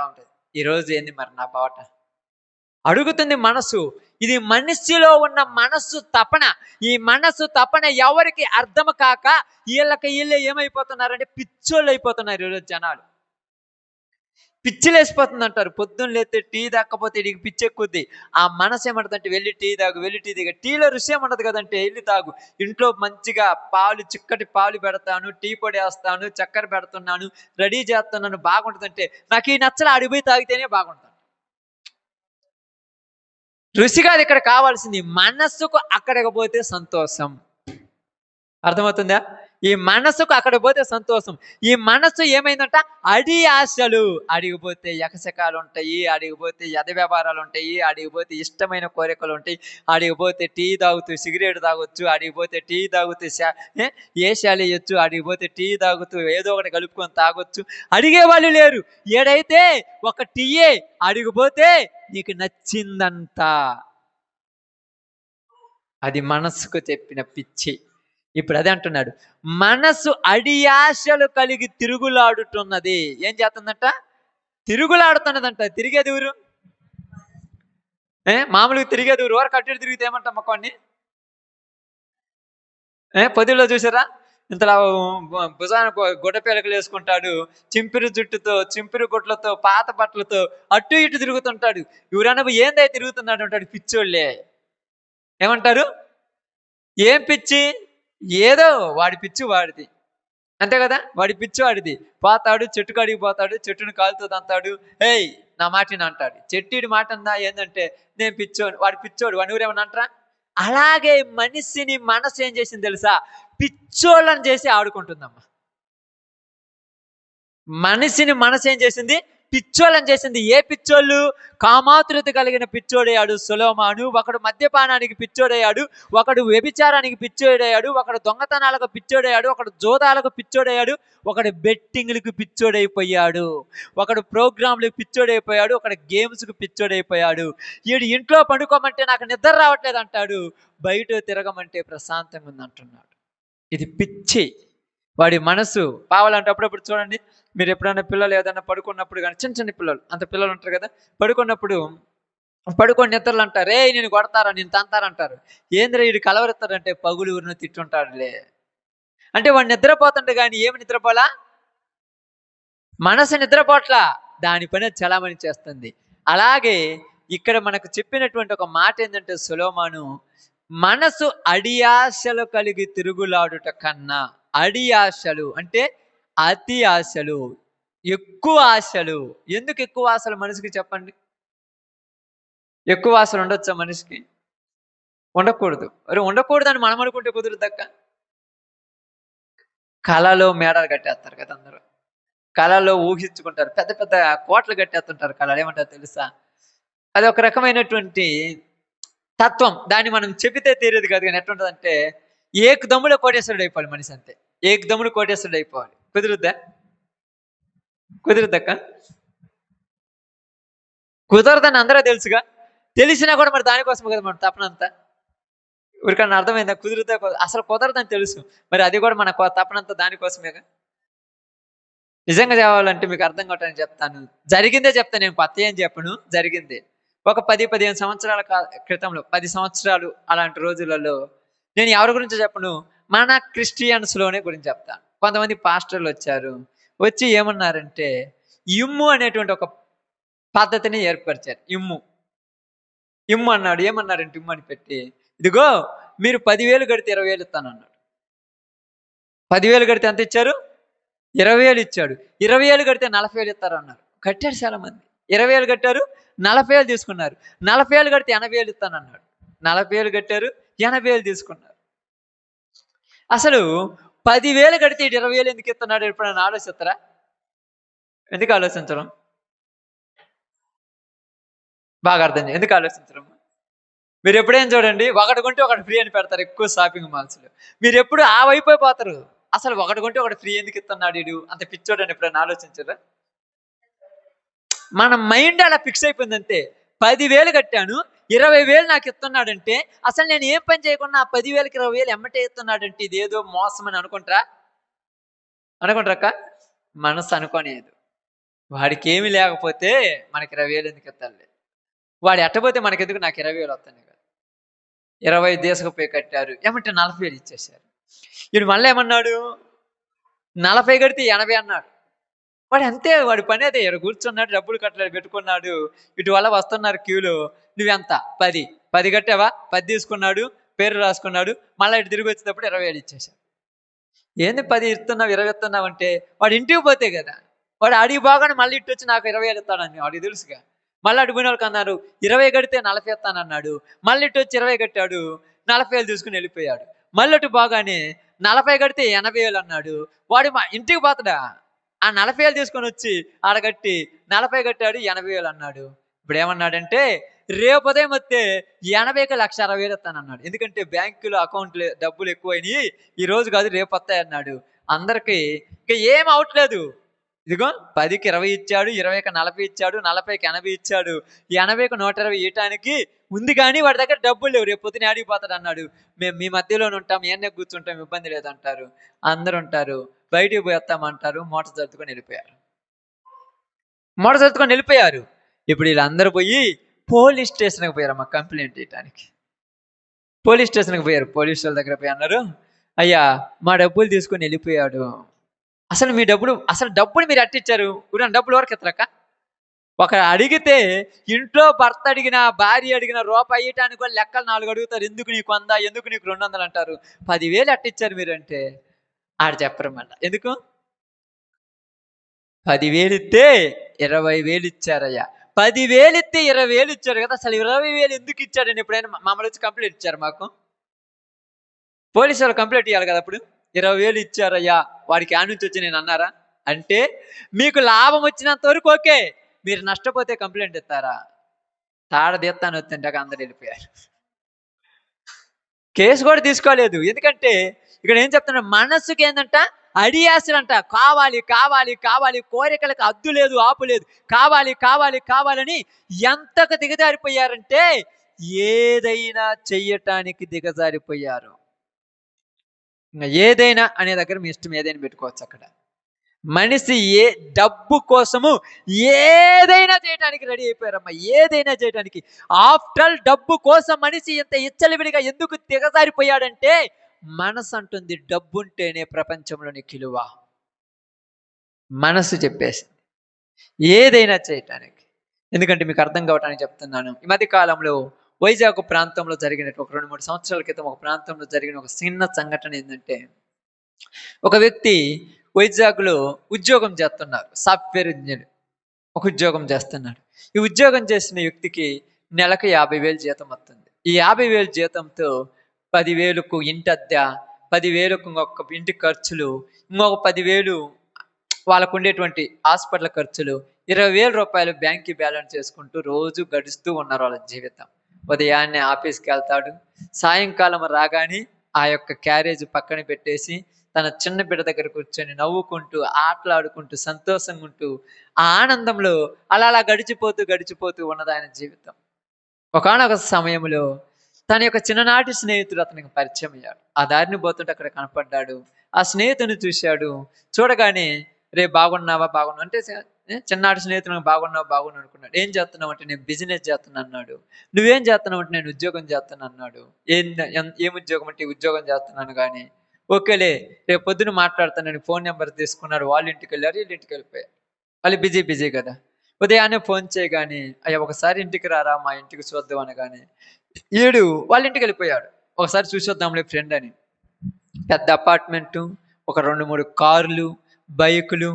ఉంటుంది. ఈరోజు ఏంది మరి నా బావట అడుగుతుంది మనసు. ఇది మనిషిలో ఉన్న మనస్సు తపన. ఈ మనస్సు తపన ఎవరికి అర్థం కాక వీళ్ళే ఏమైపోతున్నారంటే పిచ్చోళ్ళు అయిపోతున్నారు. ఈరోజు జనాలు పిచ్చిలేసిపోతుంది అంటారు. పొద్దున్న లేతే టీ తాకపోతే ఇడికి పిచ్చి ఎక్కుద్ది. ఆ మనసు ఏమంటుందంటే వెళ్ళి టీ తాగు, వెళ్ళి టీ తాగు. టీలో రుచి ఏమంటది కదంటే, వెళ్ళి తాగు. ఇంట్లో మంచిగా పాలు, చిక్కటి పాలు పెడతాను, టీ పొడి వేస్తాను, చక్కెర పెడుతున్నాను, రెడీ చేస్తున్నాను, బాగుంటుందంటే నాకు ఈ నచ్చలు అడిగిపోయి తాగితేనే బాగుంటుంది. రుచి కాదు ఇక్కడ కావాల్సింది, మనస్సుకు అక్కడికి పోతే సంతోషం. అర్థమవుతుందా? ఈ మనసుకు అక్కడ పోతే సంతోషం. ఈ మనసు ఏమైందంట, అడి ఆశలు. అడిగిపోతే ఎకసకాలు ఉంటాయి, అడిగిపోతే వ్యవహారాలు ఉంటాయి, అడిగిపోతే ఇష్టమైన కోరికలు ఉంటాయి, అడిగిపోతే టీ తాగుతూ సిగరెట్ తాగొచ్చు, అడిగిపోతే టీ తాగుతూ ఏషాలు వేయచ్చు, అడిగిపోతే టీ తాగుతూ ఏదో ఒకటి కలుపుకొని తాగొచ్చు. అడిగే వాళ్ళు లేరు. ఏడైతే ఒక టీయే అడిగిపోతే నీకు నచ్చిందంట. అది మనసుకు చెప్పిన పిచ్చి. ఇప్పుడు అదే అంటున్నాడు, మనసు అడియాశలు కలిగి తిరుగులాడుతున్నది. ఏం చేస్తుందంట? తిరుగులాడుతున్నదంట. తిరిగేది ఊరు మామూలుగా తిరిగేది ఊరు. వారు కట్టెడు తిరిగితే ఏమంటాం మొక్కని? పొదిలో చూసారా? ఇంతలా భుజానికి గుడ్డ పేలకలు వేసుకుంటాడు, చింపిరి జుట్టుతో, చింపిరి గుడ్లతో, పాత బట్టలతో అటు ఇటు తిరుగుతుంటాడు. ఎవరన్నా ఏందై తిరుగుతున్నాడు అంటాడు. పిచ్చోళ్ళే. ఏమంటారు? ఏం పిచ్చి? ఏదో వాడి పిచ్చి వాడిది, అంతే కదా? వాడి పిచ్చి వాడిది. పోతాడు, చెట్టు కాడికి పోతాడు, చెట్టును కాలుతో తంతాడు. ఏయ్ నా మాటిని అంటాడు. చెట్టిడి మాట అందా ఏంటంటే నేను పిచ్చోడు, వాడి పిచ్చోడు, వాడి ఊరేమన్నా అంటారా? అలాగే మనిషిని మనసు ఏం చేసింది తెలుసా? పిచ్చోళ్ళని చేసి ఆడుకుంటుందమ్మా. మనిషిని మనసు ఏం చేసింది? పిచ్చోళ్ళని చేసింది. ఏ పిచ్చోళ్ళు? కామాతురత కలిగిన పిచ్చోడయ్యాడు సొలొమోను. ఒకడు మద్యపానానికి పిచ్చోడయ్యాడు, ఒకడు వ్యభిచారానికి పిచ్చోడయ్యాడు, ఒకడు దొంగతనాలకు పిచ్చోడయ్యాడు, ఒకడు జోదాలకు పిచ్చోడయ్యాడు, ఒకడు బెట్టింగ్లకు పిచ్చోడైపోయాడు, ఒకడు ప్రోగ్రాంలకు పిచ్చోడైపోయాడు, ఒకడు గేమ్స్కి పిచ్చోడైపోయాడు. వీడు ఇంట్లో పండుకోమంటే నాకు నిద్ర రావట్లేదు అంటాడు, బయట తిరగమంటే ప్రశాంతంగా ఉంది అంటున్నాడు. ఇది పిచ్చి. వాడి మనసు పావాలంటే అప్పుడప్పుడు చూడండి, మీరు ఎప్పుడైనా పిల్లలు ఏదైనా పడుకున్నప్పుడు కానీ, చిన్న చిన్న పిల్లలు, అంత పిల్లలు ఉంటారు కదా, పడుకున్నప్పుడు పడుకొని నిద్రలు అంటారు, ఏ నేను కొడతారా, నేను తంతారంటారు. ఏంద్ర వీడు కలవరెత్తాడంటే పగులు ఊరిని తిట్టుంటాడులే అంటే వాడు నిద్రపోతుంటే కానీ ఏమి నిద్రపోలా? మనసు నిద్రపోట్లా, దాని పని చలామణి చేస్తుంది. అలాగే ఇక్కడ మనకు చెప్పినటువంటి ఒక మాట ఏంటంటే సొలొమోను, మనసు అడియాశలు కలిగి తిరుగులాడుట కన్నా, అడియాశలు అంటే అతి ఆశలు, ఎక్కువ ఆశలు. ఎందుకు ఎక్కువ ఆశలు మనిషికి చెప్పండి? ఎక్కువ ఆశలు ఉండొచ్చా మనిషికి? ఉండకూడదు. అరే ఉండకూడదని మనం అనుకుంటే కుదురుదక్క. కళలో మేడలు కట్టేస్తారు కదా అందరూ, కళలో ఊహించుకుంటారు, పెద్ద పెద్ద కోట్లు కట్టేస్తుంటారు. కళలు ఏమంటారు తెలుసా? అది ఒక రకమైనటువంటి తత్వం. దాన్ని మనం చెబితే తీరేది కాదు. కానీ ఎట్లుంటుందంటే, ఏక దమ్ములో కోటేశ్వరుడు అయిపోవాలి మనిషి, అంతే. ఏక దమ్ముడు కోటేశ్వరుడు అయిపోవాలి. కుదురుద్దా? కుదురుద్దక్క? కుదరదని అందరూ తెలుసుగా. తెలిసినా కూడా మరి దానికోసం కదా మన తపనంతా. ఊరికన్నా అర్థమైందా? కుదురుతా అసలు కుదరదని తెలుసు, మరి అది కూడా మన తపనంతా దానికోసమేగా. నిజంగా చెప్పాలంటే మీకు అర్థం కావటానికి చెప్తాను, జరిగిందే చెప్తాను, నేను కొత్త ఏం చెప్పను, జరిగిందే. ఒక 10-15 సంవత్సరాల క్రితంలో, 10 సంవత్సరాలు అలాంటి రోజులలో, నేను ఎవరి గురించి చెప్పను, మన క్రిస్టియన్స్లోనే గురించి చెప్తాను. కొంతమంది పాస్టర్లు వచ్చారు, వచ్చి ఏమన్నారంటే ఇమ్ము అనేటువంటి ఒక పద్ధతిని ఏర్పరిచారు. ఇమ్ము అన్నాడు. ఏమన్నారంటే ఇమ్ము అని పెట్టి, ఇదిగో మీరు 10,000 కడితే 20,000 ఇస్తాను అన్నాడు. 10,000 కడితే ఎంత ఇచ్చారు? 20,000 ఇచ్చాడు. 20,000 కడితే 40,000 ఇస్తారు అన్నారు. కట్టారు చాలా మంది. 20,000 కట్టారు, 40,000 తీసుకున్నారు. 40,000 కడితే 80,000 ఇస్తాను అన్నాడు. 40,000 కట్టారు, 80,000 తీసుకున్నారు. అసలు 10,000 కడితే 20,000 ఎందుకు ఇస్తున్నాడు? ఎప్పుడైనా ఆలోచిస్తారా? ఎందుకు ఆలోచించడం? బాగా అర్థం చేయండి. ఎందుకు ఆలోచించడం? మీరు ఎప్పుడేం చూడండి, ఒకటి కొంటే ఒకటి ఫ్రీ అని పెడతారు ఎక్కువ షాపింగ్ మాల్స్లో. మీరు ఎప్పుడు ఆ వైపు అయిపోతారు. అసలు ఒకటి కొంటే ఒకటి ఫ్రీ ఎందుకు ఇస్తున్నాడు వీడు, అంత పిచ్చోడని ఎప్పుడైనా ఆలోచించరా? మన మైండ్ అలా ఫిక్స్ అయిపోయిందంతే. 10,000 కట్టాను, 20,000 నాకు ఇస్తున్నాడంటే, అసలు నేను ఏం పని చేయకుండా ఆ 10,000కి 20,000 ఎమ్మటే ఇస్తున్నాడంటే ఇదేదో మోసం అని అనుకుంటారక్క? మనసు అనుకోనేది. వాడికి ఏమి లేకపోతే మనకి 20,000 ఎందుకు ఇస్తాడులే, వాడు ఎట్టపోతే మనకెందుకు, నాకు 20,000 వస్తాయి కదా. 20 తీసుకుపోయి కట్టారు, ఏమంటే 40,000 ఇచ్చేసారు. వీడు మళ్ళీ ఏమన్నాడు, 40 కడితే 80 అన్నాడు. వాడు అంతే, వాడి పని అదే. ఇక్కడ కూర్చున్నాడు, డబ్బులు కట్టలేదు, పెట్టుకున్నాడు. ఇటు వల్ల వస్తున్నారు క్యూలో, నువ్వెంత? 10 కట్టావా? 10 తీసుకున్నాడు, పేరు రాసుకున్నాడు. మళ్ళీ ఇటు తిరిగి వచ్చేటప్పుడు 20,000 ఇచ్చేసాడు. ఏంది 10 ఇస్తున్నావు 20 ఇస్తున్నావు అంటే, వాడు ఇంటికి పోతే కదా, వాడు అడిగి బాగానే మళ్ళీ ఇటు వచ్చి నాకు 20,000 ఇస్తాడని వాడికి తెలుసుగా. మళ్ళీ అడిగిన వాళ్ళకి అన్నారు 20 కడితే 40 ఇస్తానన్నాడు. మళ్ళీ ఇటు వచ్చి 20 కట్టాడు, 40,000 తీసుకుని వెళ్ళిపోయాడు. మళ్ళీ అటు బాగానే 40 కడితే 80,000 అన్నాడు. వాడు మా ఇంటికి పోతాడా? ఆ 40,000 తీసుకొని వచ్చి ఆడగట్టి 40 కట్టాడు, 80,000 అన్నాడు. ఇప్పుడు ఏమన్నాడంటే, రేపు ఉదయం వస్తే 80కి 1,60,000 ఇస్తానన్నాడు. ఎందుకంటే బ్యాంకులో అకౌంట్లు డబ్బులు ఎక్కువైనాయి, ఈ రోజు కాదు రేపు వస్తాయి అన్నాడు. అందరికి ఇక ఏం అవట్లేదు. ఇదిగో 10కి 20 ఇచ్చాడు, 20కి 40 ఇచ్చాడు, 40కి 80 ఇచ్చాడు, 80కి 120 ఇవ్వటానికి ఉంది. కానీ వాడి దగ్గర డబ్బులు లేవు, రేపు పొద్దున ఆడిపోతాడు అన్నాడు. మేము మీ మధ్యలోనే ఉంటాం, ఏనే కూర్చుంటాం, ఇబ్బంది లేదంటారు. అందరు ఉంటారు, బయటికి పోతామంటారు. మోటార్ సర్దుకొని వెళ్ళిపోయారు. ఇప్పుడు వీళ్ళందరూ పోయి పోలీస్ స్టేషన్కి పోయారమ్మా కంప్లైంట్ చేయడానికి. పోలీస్ స్టేషన్కి పోయారు. పోలీసు వాళ్ళ దగ్గర పోయి అన్నారు, అయ్యా మా డబ్బులు తీసుకొని వెళ్ళిపోయాడు. అసలు డబ్బులు మీరు అట్టిచ్చారు, డబ్బులు వరకు ఎత్తరక్క. ఒక అడిగితే ఇంట్లో భర్త అడిగినా, భార్య అడిగిన రూపాయి ఇయటానికి కూడా లెక్కలు 4 అడుగుతారు. ఎందుకు నీకు 100, ఎందుకు నీకు 200 అంటారు. 10,000 అట్టిచ్చారు మీరు అంటే ఆడు చెప్పరన్నమాట. ఎందుకు 10,000 ఇస్తే 20,000 ఇచ్చారయ్యా, 10,000 ఇస్తే 20,000 ఇచ్చారు కదా, అసలు 20,000 ఎందుకు ఇచ్చాడని ఎప్పుడైనా మమ్మల్ని వచ్చి కంప్లైంట్ ఇచ్చారు మాకు? పోలీసు వాళ్ళు కంప్లైంట్ ఇవ్వాలి కదా. అప్పుడు 20,000 ఇచ్చారయ్యా, వాడికి ఆ నుంచి వచ్చి నేను అన్నారా అంటే, మీకు లాభం వచ్చినంత వరకు ఓకే, మీరు నష్టపోతే కంప్లైంట్ ఇస్తారా? తాడ తీస్తాను వస్తుంటాక అందరు వెళ్ళిపోయారు. కేసు కూడా తీసుకోలేదు. ఎందుకంటే ఇక్కడ ఏం చెప్తున్నా, మనస్సుకి ఏంటంట అడియాసలంట. కావాలి కావాలి కావాలి, కోరికలకు అద్దు లేదు ఆపు లేదు, కావాలి కావాలి కావాలని ఎంతకు దిగజారిపోయారంటే ఏదైనా చెయ్యటానికి దిగజారిపోయారు. ఇంకా ఏదైనా అనే దగ్గర మీ ఇష్టం ఏదైనా పెట్టుకోవచ్చు. అక్కడ మనిషి డబ్బు కోసము ఏదైనా చేయడానికి రెడీ అయిపోయారమ్మా. ఏదైనా చేయడానికి. ఆఫ్టర్ ఆల్ డబ్బు కోసం మనిషి ఇంత ఇచ్చలివిడిగా ఎందుకు దిగజారిపోయాడంటే మనసు అంటుంది డబ్బు ఉంటేనే ప్రపంచంలోని కిలువ. మనసు చెప్పేసింది ఏదైనా చేయటానికి. ఎందుకంటే మీకు అర్థం కావటానికి చెప్తున్నాను. ఈ మధ్య కాలంలో వైజాగ్ ప్రాంతంలో జరిగినట్టు ఒక 2-3 సంవత్సరాల క్రితం ఒక ప్రాంతంలో జరిగిన ఒక చిన్న సంఘటన ఏంటంటే, ఒక వ్యక్తి వైజాగ్లో ఉద్యోగం చేస్తున్నారు. సాఫ్ట్వేర్ ఇంజనీర్ ఒక ఉద్యోగం చేస్తున్నాడు. ఈ ఉద్యోగం చేసిన వ్యక్తికి నెలకు 50,000 జీతం వస్తుంది. ఈ 50,000 జీతంతో 10,000కు ఇంటి అద్దె, 10,000కు ఇంకొక ఇంటి ఖర్చులు, ఇంకొక 10,000 వాళ్ళకు ఉండేటువంటి హాస్పిటల్ ఖర్చులు, 20,000 రూపాయలు బ్యాంక్కి బ్యాలెన్స్ చేసుకుంటూ రోజు గడుస్తూ ఉన్నారు వాళ్ళ జీవితం. ఉదయాన్నే ఆఫీస్కి వెళ్తాడు, సాయంకాలం రాగానే ఆ యొక్క క్యారేజ్ పక్కన పెట్టేసి తన చిన్న బిడ్డ దగ్గర కూర్చొని నవ్వుకుంటూ ఆటలాడుకుంటూ సంతోషంగా ఉంటూ ఆ ఆనందంలో అలా గడిచిపోతూ ఉన్నది ఆయన జీవితం. ఒకానొక సమయంలో తన యొక్క చిన్ననాటి స్నేహితుడు అతనికి పరిచయం అయ్యాడు. ఆ దారిని పోతుంటే అక్కడ కనపడ్డాడు. ఆ స్నేహితుని చూశాడు. చూడగానే రే బాగున్నావా అంటే చిన్ననాటి స్నేహితుడు బాగున్నావు అనుకున్నాడు. ఏం చేస్తున్నావు అంటే నేను బిజినెస్ చేస్తున్నా అన్నాడు. నువ్వేం చేస్తున్నావు అంటే నేను ఉద్యోగం చేస్తున్నా అన్నాడు. ఏం ఉద్యోగం అంటే ఉద్యోగం చేస్తున్నాను. కానీ ఓకేలే రేపు పొద్దున మాట్లాడతానని ఫోన్ నెంబర్ తీసుకున్నాడు. వాళ్ళ ఇంటికి వెళ్ళారు, వీళ్ళ ఇంటికి వెళ్ళిపోయారు. వాళ్ళు బిజీ కదా. ఉదయాన్నే ఫోన్ చేయగానే అయ్యా ఒకసారి ఇంటికి రారా, మా ఇంటికి చూద్దాం అనగానే ఈడు వాళ్ళ ఇంటికి వెళ్ళిపోయాడు. ఒకసారి చూసొద్దాంలే ఫ్రెండ్ అని. పెద్ద అపార్ట్మెంటు, ఒక 2-3 కార్లు, బైకులు.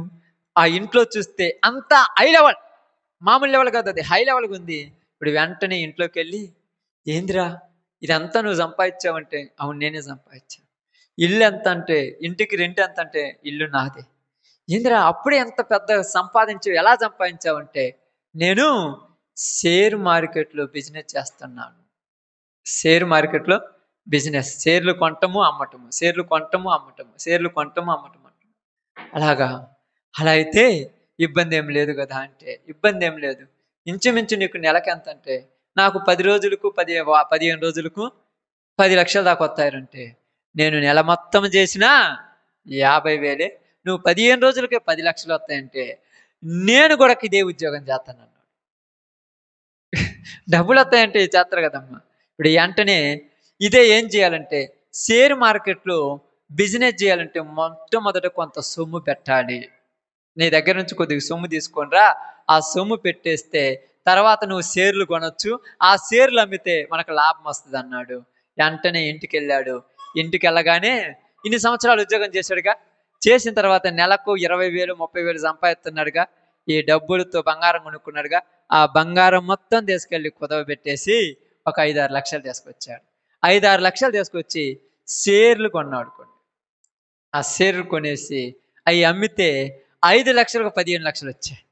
ఆ ఇంట్లో చూస్తే అంతా హై లెవెల్, మామూలు లెవెల్ కాదు, అది హై లెవెల్గా ఉంది. ఇప్పుడు వెంటనే ఇంట్లోకి వెళ్ళి ఏందిరా ఇదంతా నువ్వు సంపాదించావంటే అవును నేనే సంపాదించాను. ఇల్లు ఎంత అంటే ఇంటికి రెంట్ ఎంత అంటే ఇల్లు నాదే. ఏందిరా అప్పుడే ఎంత పెద్ద సంపాదించావు, ఎలా సంపాదించావంటే నేను షేర్ మార్కెట్లో బిజినెస్ చేస్తున్నాను. షేర్ మార్కెట్లో బిజినెస్, షేర్లు కొనటము అమ్మటము, షేర్లు కొనటము అమ్మటము, షేర్లు కొనటము అమ్మటము. అలాగా, అలా అయితే ఇబ్బంది ఏం లేదు కదా అంటే ఇబ్బంది ఏం లేదు. ఇంచుమించు నీకు నెలకి ఎంత అంటే నాకు 10 రోజులకు 15 రోజులకు 10 లక్షల దాకా వస్తాయంటే నేను నెల మొత్తం చేసినా 50,000. నువ్వు 15 రోజులకే 10 లక్షలు వస్తాయంటే నేను కూడా ఇదే ఉద్యోగం చేస్తాను. డబ్బులు వస్తాయంటే చేస్తారు కదమ్మా. ఇప్పుడు వెంటనే ఇదే ఏం చేయాలంటే షేర్ మార్కెట్లో బిజినెస్ చేయాలంటే మొట్టమొదట కొంత సొమ్ము పెట్టాలి. నీ దగ్గర నుంచి కొద్దిగా సొమ్ము తీసుకొనిరా, ఆ సొమ్ము పెట్టేస్తే తర్వాత నువ్వు షేర్లు కొనొచ్చు, ఆ షేర్లు అమ్మితే మనకు లాభం వస్తుంది అన్నాడు. వెంటనే ఇంటికి వెళ్ళాడు. ఇంటికి వెళ్ళగానే ఇన్ని సంవత్సరాలు ఉద్యోగం చేశాడుగా, చేసిన తర్వాత నెలకు 20,000 30,000 సంపాదిస్తున్నాడుగా. ఈ డబ్బులతో బంగారం కొనుక్కున్నాడుగా. ఆ బంగారం మొత్తం తీసుకెళ్ళి కుదవబెట్టేసి ఒక 5-6 లక్షలు తీసుకొచ్చాడు. 5-6 లక్షలు తీసుకొచ్చి షేర్లు కొన్నాడు. ఆ షేర్లు కొనేసి అవి అమ్మితే 5 లక్షలకు 15 లక్షలు వచ్చాయి.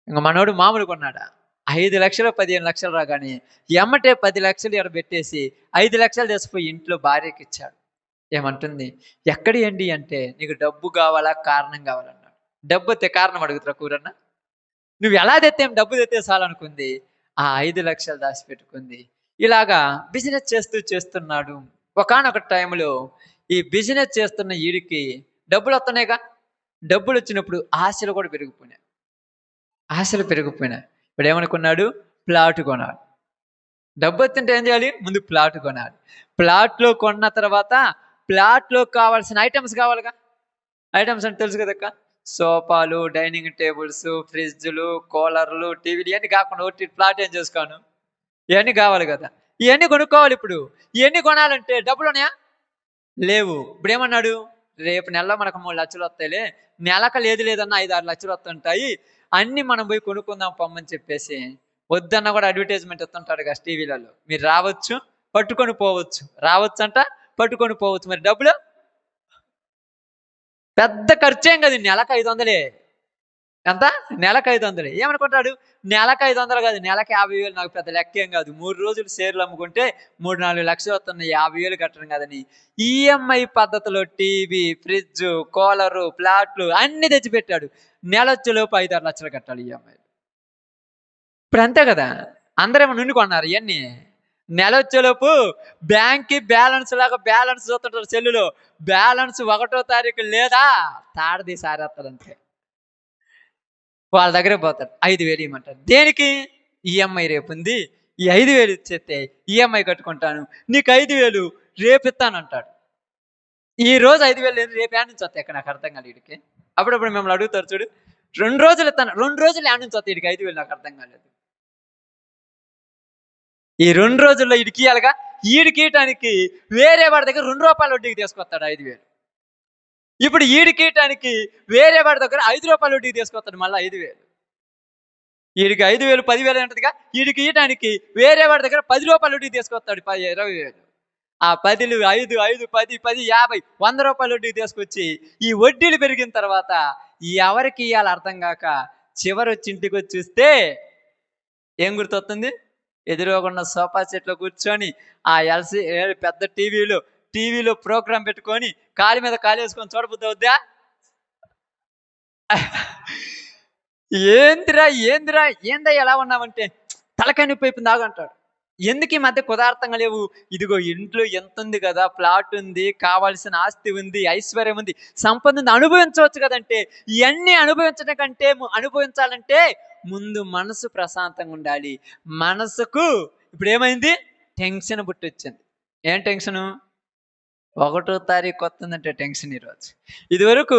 ఇంకా మనోడు మామూలు కొన్నాడా? 5 లక్షలు 15 లక్షలు రాగానే ఎమ్మటే 10 లక్షలు ఇక్కడ పెట్టేసి 5 లక్షలు తీసుకుపోయి ఇంట్లో భార్యకి ఇచ్చాడు. ఏమంటుంది, ఎక్కడి ఏంటి అంటే నీకు డబ్బు కావాలా కారణం కావాలన్నాడు. డబ్బు తె కారణం అడుగుతురా కూరన్నా. నువ్వు ఎలా తెత్తేం డబ్బు తెత్తే చాలనుకుంది. ఆ 5 లక్షలు దాచిపెట్టుకుంది. ఇలాగా బిజినెస్ చేస్తున్నాడు. ఒకానొక టైంలో ఈ బిజినెస్ చేస్తున్న వీడికి డబ్బులు వస్తున్నాయిగా. డబ్బులు వచ్చినప్పుడు ఆశలు కూడా పెరిగిపోయినాయి. ఇప్పుడు ఏమనుకున్నాడు, ప్లాట్ కొనాలి. డబ్బు వచ్చింటే ఏం చేయాలి, ముందు ప్లాట్ కొనాలి. ప్లాట్లో కొన్న తర్వాత ప్లాట్లో కావాల్సిన ఐటమ్స్ కావాలిగా. ఐటమ్స్ అంటే తెలుసు కదక్క, సోఫాలు, డైనింగ్ టేబుల్స్, ఫ్రిడ్జ్లు, కూలర్లు, టీవీలు ఇవన్నీ కాకుండా ఒకటి ప్లాట్ ఏం చేసుకోను, ఇవన్నీ కావాలి కదా. ఇవన్నీ కొనుక్కోవాలి. ఇప్పుడు ఇవన్నీ కొనాలంటే డబ్బులు ఉన్నాయా, లేవు. ఇప్పుడు ఏమన్నాడు, రేపు నెలలో మనకు 3 లక్షలు వస్తాయిలే, నెలకు లేదన్నా 5-6 లక్షలు వస్తుంటాయి, అన్నీ మనం పోయి కొనుక్కుందాం పొమ్మని చెప్పేసి వద్దన్న కూడా అడ్వర్టైజ్మెంట్ ఇస్తుంటాడు కదా టీవీలలో. మీరు రావచ్చు పట్టుకొని పోవచ్చు, రావచ్చు అంట పట్టుకొని పోవచ్చు. మరి డబ్బులు పెద్ద ఖర్చేం కదా, నెలకు 500 ఎంత? నెలకు 500. ఏమనుకుంటాడు? నెలకు 500 కాదు, నెలకి 50,000 నాకు పెద్ద లెక్కేం కాదు. 3 రోజులు షేర్లు అమ్ముకుంటే 3, 4 లక్షలు వస్తున్నాయి. 50,000 కట్టడం కాదని ఈఎంఐ పద్ధతిలో టీవీ, ఫ్రిడ్జ్, కూలరు, ఫ్లాట్లు అన్నీ తెచ్చిపెట్టాడు. నెలొచ్చేలోపు 5, 6 లక్షలు కట్టాలి ఈఎంఐ. ఇప్పుడు అంతే కదా! అందరేమో నుండి కొన్నారు ఇయన్నీ. నెలొచ్చేలోపు బ్యాంక్‌కి బ్యాలెన్స్ లాగా బ్యాలెన్స్ చూస్తుంటారు సెల్లులో. బ్యాలెన్స్ 1వ తారీఖు లేదా తాట తీసి ఆరేత్తాడు అంతే. వాళ్ళ దగ్గరికి పోతాడు. 5,000 ఇయ్యమంటాడు. దేనికి? ఈఎంఐ రేపుంది. ఈ 5,000 ఇచ్చేస్తే ఈఎంఐ కట్టుకుంటాను. నీకు 5,000 రేపిత్తానంటాడు. ఈ రోజు 5,000 లేదు, రేపు ఏడ్నుంచి వస్తాయి అక్కడ నాకు అర్థం కాలేదు ఈడికి. అప్పుడప్పుడు మిమ్మల్ని అడుగుతారు చూడు. 2 రోజులు ఇత్తాను. 2 రోజులు ఏడ్నుంచి వస్తాయి ఈడికి 5,000 నాకు అర్థం కాలేదు. ఈ 2 రోజుల్లో ఈడికియ్యాలిగా. ఈడికియటానికి వేరే వాడి దగ్గర రూ. 2 వడ్డీకి తీసుకొస్తాడు 5,000. ఇప్పుడు ఈడికియటానికి వేరే వాడి దగ్గర రూ. 5 వడ్డీకి తీసుకొస్తాడు మళ్ళీ 5,000. ఈడికి 5,000 10,000 ఉంటదిగా. ఈడికి ఇయటానికి వేరే వాడి దగ్గర రూ. 10 వడ్డీకి తీసుకొస్తాడు 20,000. ఆ 10లు 5, 5, 10, 10, 50, రూ. 100 వడ్డీకి తీసుకొచ్చి ఈ వడ్డీలు పెరిగిన తర్వాత ఎవరికి ఇయ్యాలో అర్థం కాక చివరొచ్చి ఇంటికొచ్చి చూస్తే ఏం గుర్తొస్తుంది? ఎదురుగున్న సోఫా సెట్లో కూర్చొని ఆ పెద్ద టీవీలో ప్రోగ్రాం పెట్టుకొని కాలు మీద కాలేసుకొని చూడబుద్ధి అవుద్దా? ఏందిరా ఏందా ఎలా ఉన్నావంటే తలకాయ నొప్పి అయిపోయింది ఆగంటాడు. ఎందుకు ఈ మధ్య కుదార్థంగా లేవు? ఇదిగో ఇంట్లో ఎంత ఉంది కదా, ప్లాట్ ఉంది, కావాల్సిన ఆస్తి ఉంది, ఐశ్వర్యం ఉంది, సంపద ఉంది, అనుభవించవచ్చు కదంటే ఇవన్నీ అనుభవించాలంటే ముందు మనసు ప్రశాంతంగా ఉండాలి. మనసుకు ఇప్పుడు ఏమైంది? టెన్షన్ పుట్టొచ్చింది. ఏం టెన్షను? 1వ తారీఖు వస్తుందంటే టెన్షన్ ఈరోజు. ఇదివరకు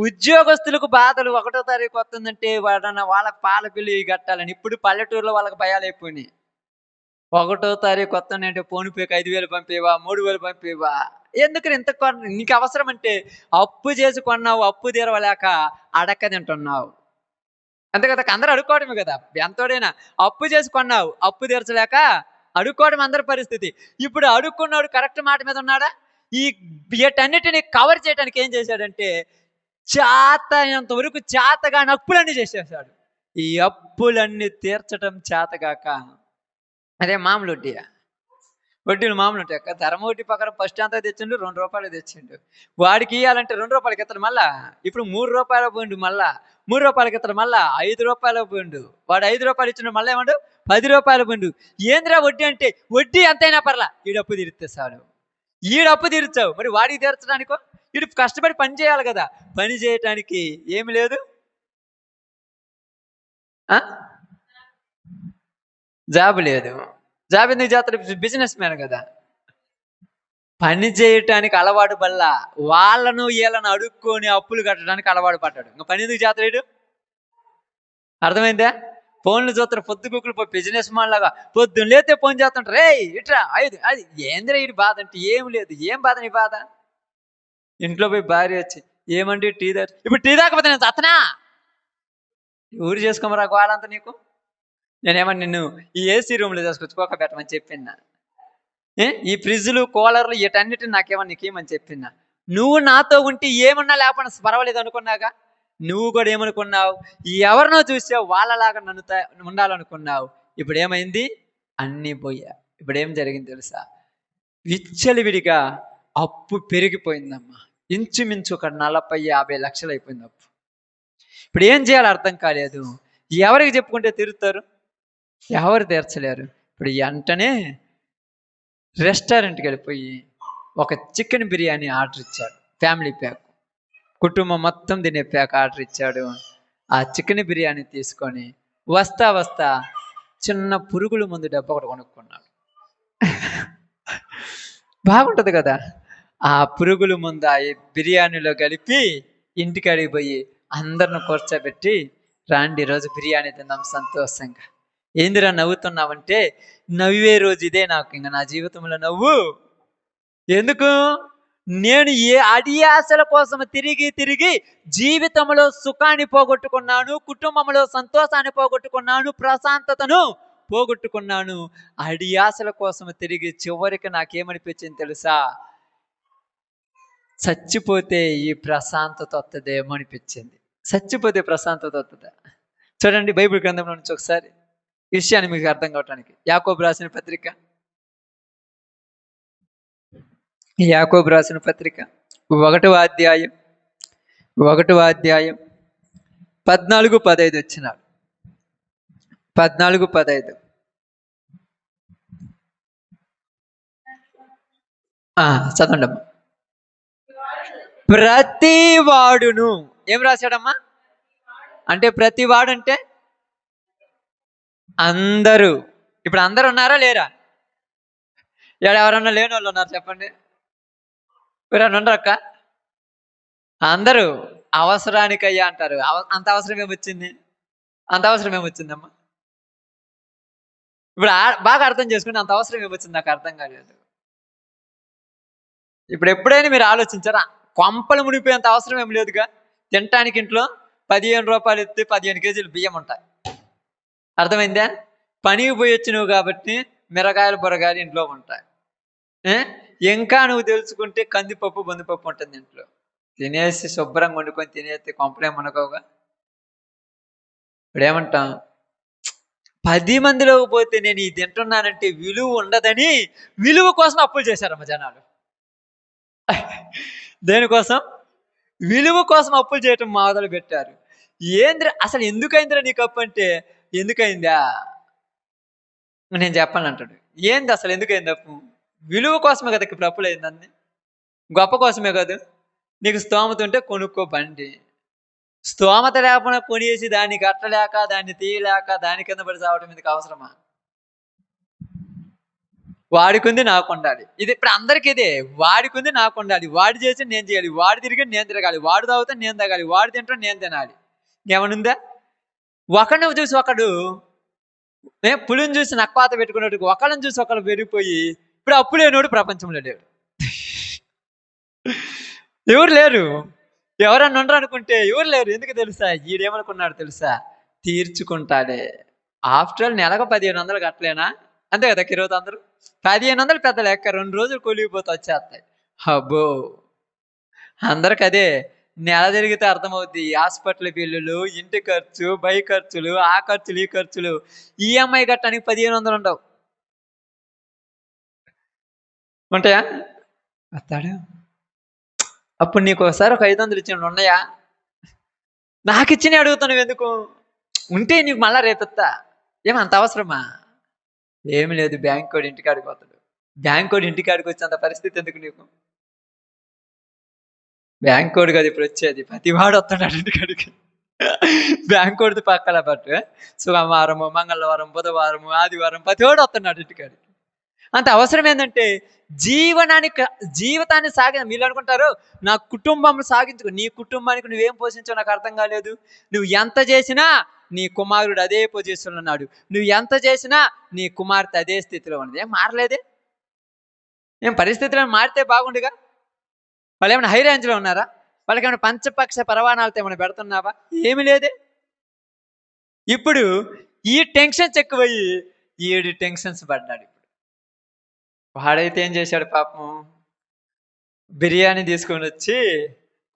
ఉద్యోగస్తులకు బాధలు 1వ తారీఖు వస్తుందంటే వాళ్ళకి పాల బిల్లు కట్టాలని. ఇప్పుడు పల్లెటూరులో వాళ్ళకి భయాలు అయిపోయినాయి. 1వ తారీఖు వస్తుందంటే ఫోన్‌పేకి 5,000 పంపేవా, 3,000 పంపేవా? ఎందుకు ఇంత నీకు అవసరం అంటే అప్పు చేసి కొన్నావు, అప్పు తీరవలేక అడక్క తింటున్నావు. అంతే కదా, అందరూ అడుక్కోవడమే కదా. ఎంతోడైనా అప్పు చేసి కొన్నావు, అప్పు తీర్చలేక అడుక్కోవడం అందరి పరిస్థితి. ఇప్పుడు అడుక్కున్నాడు కరెక్ట్ మాట మీద ఉన్నాడా? వీటన్నిటిని కవర్ చేయడానికి ఏం చేశాడంటే చేతనంత వరకు చేతగాని అప్పులన్నీ చేసేసాడు. ఈ అప్పులన్నీ తీర్చడం చేతగాక అదే మామూలు వడ్డీలు మామూలు ఉంటాయి అక్క. ధర్మ వడ్డీ ప్రకారం ఫస్ట్ అంతా తెచ్చిండు, రూ. 2 తెచ్చిండు. వాడికి ఇవ్వాలంటే రూ. 2 ఇస్తాడు మళ్ళా. ఇప్పుడు రూ. 3 పోయిండు మళ్ళా. రూ. 3 ఇస్తాడు మళ్ళా. రూ. 5 పోయిండు. వాడు రూ. 5 ఇచ్చిండు మళ్ళీ ఏమండు రూ. 10 పోయిండు. ఏందిరా వడ్డీ అంటే? వడ్డీ ఎంతైనా పర్లా, ఈడప్పు తీరిస్తే చాలు. ఈడప్పు తీర్చావు, మరి వాడికి తీర్చడానికో వీడు కష్టపడి పని చేయాలి కదా. పని చేయటానికి ఏమి లేదు. జాబ్ లేదు. జాబ్ ఎందుకు చేస్తాడు? బిజినెస్ మ్యాన్ కదా. పని చేయటానికి అలవాటు వల్ల వాళ్ళను వీళ్ళను అడుక్కొని అప్పులు కట్టడానికి అలవాటు పడ్డాడు. ఇంకా పని ఎందుకు చేస్తాడు? అర్థమైందా? ఫోన్లు చూస్తారు పొద్దుగుకులు బిజినెస్ మ్యాన్ లాగా. పొద్దున్న లేతే ఫోన్ చేస్తుంటారు. రే ఇట్రా అది ఏందిరా ఈ బాధ అంటే ఏం లేదు. ఏం బాధ నీ బాధ? ఇంట్లో పోయి భార్య వచ్చి ఏమండి టీ దాకా, ఇప్పుడు టీ దాకపోతే నేను చత్తనా? ఊరు చేసుకోమరా గోవాలంతా నీకు. నేనేమన్నా నిన్ను ఈ ఏసీ రూమ్లో తీసుకొచ్చుకోక పెట్టమని చెప్పినా? ఈ ఫ్రిడ్జ్లు కూలర్లు వీటన్నిటిని నాకేమన్నా నీకేమని చెప్పినా? నువ్వు నాతో ఉంటే ఏమన్నా లేకపోయినా పర్వాలేదు అనుకున్నాగా. నువ్వు కూడా ఏమనుకున్నావు? ఎవరినో చూసావు, వాళ్ళలాగా నన్ను ఉండాలనుకున్నావు. ఇప్పుడు ఏమైంది? అన్నీ పోయా. ఇప్పుడు ఏం జరిగింది తెలుసా? విచ్చలివిడిగా అప్పు పెరిగిపోయిందమ్మా. ఇంచుమించు ఒక 40-50 లక్షలు అయిపోయింది అప్పు. ఇప్పుడు ఏం చేయాలో అర్థం కాలేదు. ఎవరికి చెప్పుకుంటే తిరుగుతారు? ఎవరు తీర్చలేరు. ఇప్పుడు వెంటనే రెస్టారెంట్కి వెళ్ళిపోయి ఒక చికెన్ బిర్యానీ ఆర్డర్ ఇచ్చాడు. ఫ్యామిలీ ప్యాక్, కుటుంబం మొత్తం తినే ప్యాక్ ఆర్డర్ ఇచ్చాడు. ఆ చికెన్ బిర్యానీ తీసుకొని వస్తా చిన్న పురుగుల మందు డబ్బా ఒకటి కొనుక్కున్నాడు. బాగుంటుంది కదా. ఆ పురుగుల మందు ఆ బిర్యానీలో కలిపి ఇంటికి అడిగిపోయి అందరిని కూర్చోబెట్టి రాండి ఈరోజు బిర్యానీ తిందాం సంతోషంగా. ఏందిరా నవ్వుతున్నావంటే, నవ్వే రోజు ఇదే నాకు, ఇంకా నా జీవితంలో నవ్వు. ఎందుకు? నేను అడియాసల కోసం తిరిగి జీవితంలో సుఖాన్ని పోగొట్టుకున్నాను, కుటుంబంలో సంతోషాన్ని పోగొట్టుకున్నాను, ప్రశాంతతను పోగొట్టుకున్నాను. అడియాసల కోసం తిరిగి చివరికి నాకేమనిపించింది తెలుసా? చచ్చిపోతే ఈ ప్రశాంతత వస్తుందేమో అనిపించింది. చచ్చిపోతే ప్రశాంతత వస్తుందా? చూడండి బైబిల్ గ్రంథంలో నుంచి ఒకసారి ఈ విషయాన్ని మీకు అర్థం కావటానికి. యాకోబు రాసిన పత్రిక 1వ అధ్యాయం 14-15 వచ్చినాడు. 14-15 చదవండి అమ్మా. ప్రతి వాడును ఏం రాశాడమ్మా? అంటే ప్రతి వాడు అంటే అందరూ. ఇప్పుడు అందరు ఉన్నారా లేరా? ఎవరన్నా లేని వాళ్ళు ఉన్నారు చెప్పండి. ఎవరన్నా ఉండరక్క? అందరూ అవసరానికయ్యా అంటారు. అంత అవసరం ఏమొచ్చింది? అంత అవసరం ఏమొచ్చిందమ్మా? ఇప్పుడు బాగా అర్థం చేసుకుని అంత అవసరం ఏమొచ్చింది నాకు అర్థం కాలేదు. ఇప్పుడు ఎప్పుడైనా మీరు ఆలోచించారా? కొంపలు మునిగిపోయేంత అవసరం ఏం లేదుగా. తినటానికి ఇంట్లో 15 రూపాయలు ఎత్తి 15 కేజీలు బియ్యం ఉంటాయి. అర్థమైందా? పనికి పోయి వచ్చినవు కాబట్టి మిరగాయలు బొరగాయలు ఇంట్లో ఉంటాయి. ఇంకా నువ్వు తెలుసుకుంటే కందిపప్పు బందిపప్పు ఉంటుంది ఇంట్లో. తినేసి శుభ్రంగా వండుకొని తినేస్తే కొంపలేమనుకోగా. ఇప్పుడు ఏమంటాం? 10 మందిలోకి పోతే నేను ఇది తింటున్నానంటే విలువ ఉండదని విలువ కోసం అప్పులు చేశారమ్మ జనాలు. దేనికోసం? విలువ కోసం అప్పులు చేయటం మొదలు పెట్టారు. అసలు ఎందుకైందిరా నీకు అప్పు అంటే, ఎందుకైందా నేను చెప్పాను అంటాడు. ఏంది అసలు ఎందుకైంది అప్పు? విలువ కోసమే కదా ఇప్పుడు అప్పులు అయిందండి. గొప్ప కోసమే కాదు. నీకు స్తోమత ఉంటే కొనుక్కో బండి. స్తోమత లేకుండా కొనేసి దాన్ని కట్టలేక దాన్ని తీయలేక దాని కింద పడి చావటం ఎందుకు అవసరమా? వాడికుంది నాకు ఉండాలి. ఇది ఇప్పుడు అందరికీ ఇదే. వాడికుంది నాకు ఉండాలి. వాడు చేసి నేను చేయాలి. వాడు తిరిగి నేను తిరగాలి. వాడు తాగుతా నేను తాగాలి. వాడు తింటా నేను తినాలి. ఏమనుందా? ఒకడిని చూసి ఒకడు పులిని చూసి నక్పాత పెట్టుకున్నట్టు ఒకళ్ళని చూసి ఒకళ్ళు పెరిగిపోయి ఇప్పుడు అప్పు లేనోడు ప్రపంచంలో లేడు. ఎవరు లేరు. ఎవరన్నా ఉండరు అనుకుంటే ఎవరు లేరు. ఎందుకు తెలుసా? ఈడేమనుకున్నాడు తెలుసా? తీర్చుకుంటాడే. ఆఫ్టర్ ఆల్ నెలకు 1500 కట్టలేనా? అంతే కదా ఈరోజు అందరూ 1500 పెద్ద లెక్క. 2 రోజులు కొలిగిపోతే వచ్చేస్తాయి. అబ్బో అందరికి అదే. నెల తిరిగితే అర్థమవుద్ది. హాస్పిటల్ బిల్లులు, ఇంటి ఖర్చు, బైక్ ఖర్చులు, ఆ ఖర్చులు, ఈ ఖర్చులు. ఈఎంఐ కట్టడానికి 1500 ఉండవు. ఉంటాయా? వస్తాడు. అప్పుడు నీకు ఒకసారి ఒక 500 ఇచ్చిన ఉన్నాయా? నాకు ఇచ్చిన అడుగుతాను ఎందుకు? ఉంటే నీకు మళ్ళా రేపెత్తా. ఏమంత అవసరమా? ఏమి లేదు. బ్యాంక్ కోడి ఇంటికాడికి పోతాడు. బ్యాంక్ కోడి ఇంటికాడికి వచ్చేంత పరిస్థితి ఎందుకు నీకు? బ్యాంక్ కోడి కాదు ఇప్పుడు వచ్చేది. ప్రతివాడు వస్తున్నాడు ఇంటికాడికి. బ్యాంక్ కోడిది పక్కల పట్టు. సోమవారము, మంగళవారం, బుధవారము, ఆదివారం ప్రతివాడు వస్తున్నాడు ఇంటికాడికి. అంత అవసరం ఏంటంటే జీవితాన్ని మీరు అనుకుంటారు నా కుటుంబం సాగించుకో. నీ కుటుంబానికి నువ్వేం పోషించావు నాకు అర్థం కాలేదు. నువ్వు ఎంత చేసినా నీ కుమారుడు అదే పొజిషన్లో ఉన్నాడు. నువ్వు ఎంత చేసినా నీ కుమార్తె అదే స్థితిలో ఉన్నది. ఏం మారలేదే? ఏం పరిస్థితులను మారితే బాగుండుగా. వాళ్ళు ఏమైనా హై రేంజ్లో ఉన్నారా? వాళ్ళకి ఏమైనా పంచపక్ష పరవాణాలతో ఏమైనా పెడుతున్నావా? ఏమి లేదే. ఇప్పుడు ఈ టెన్షన్స్ ఎక్కువయ్యి 7 టెన్షన్స్ పడ్డాడు. ఇప్పుడు వాడైతే ఏం చేశాడు పాపం? బిర్యానీ తీసుకొని వచ్చి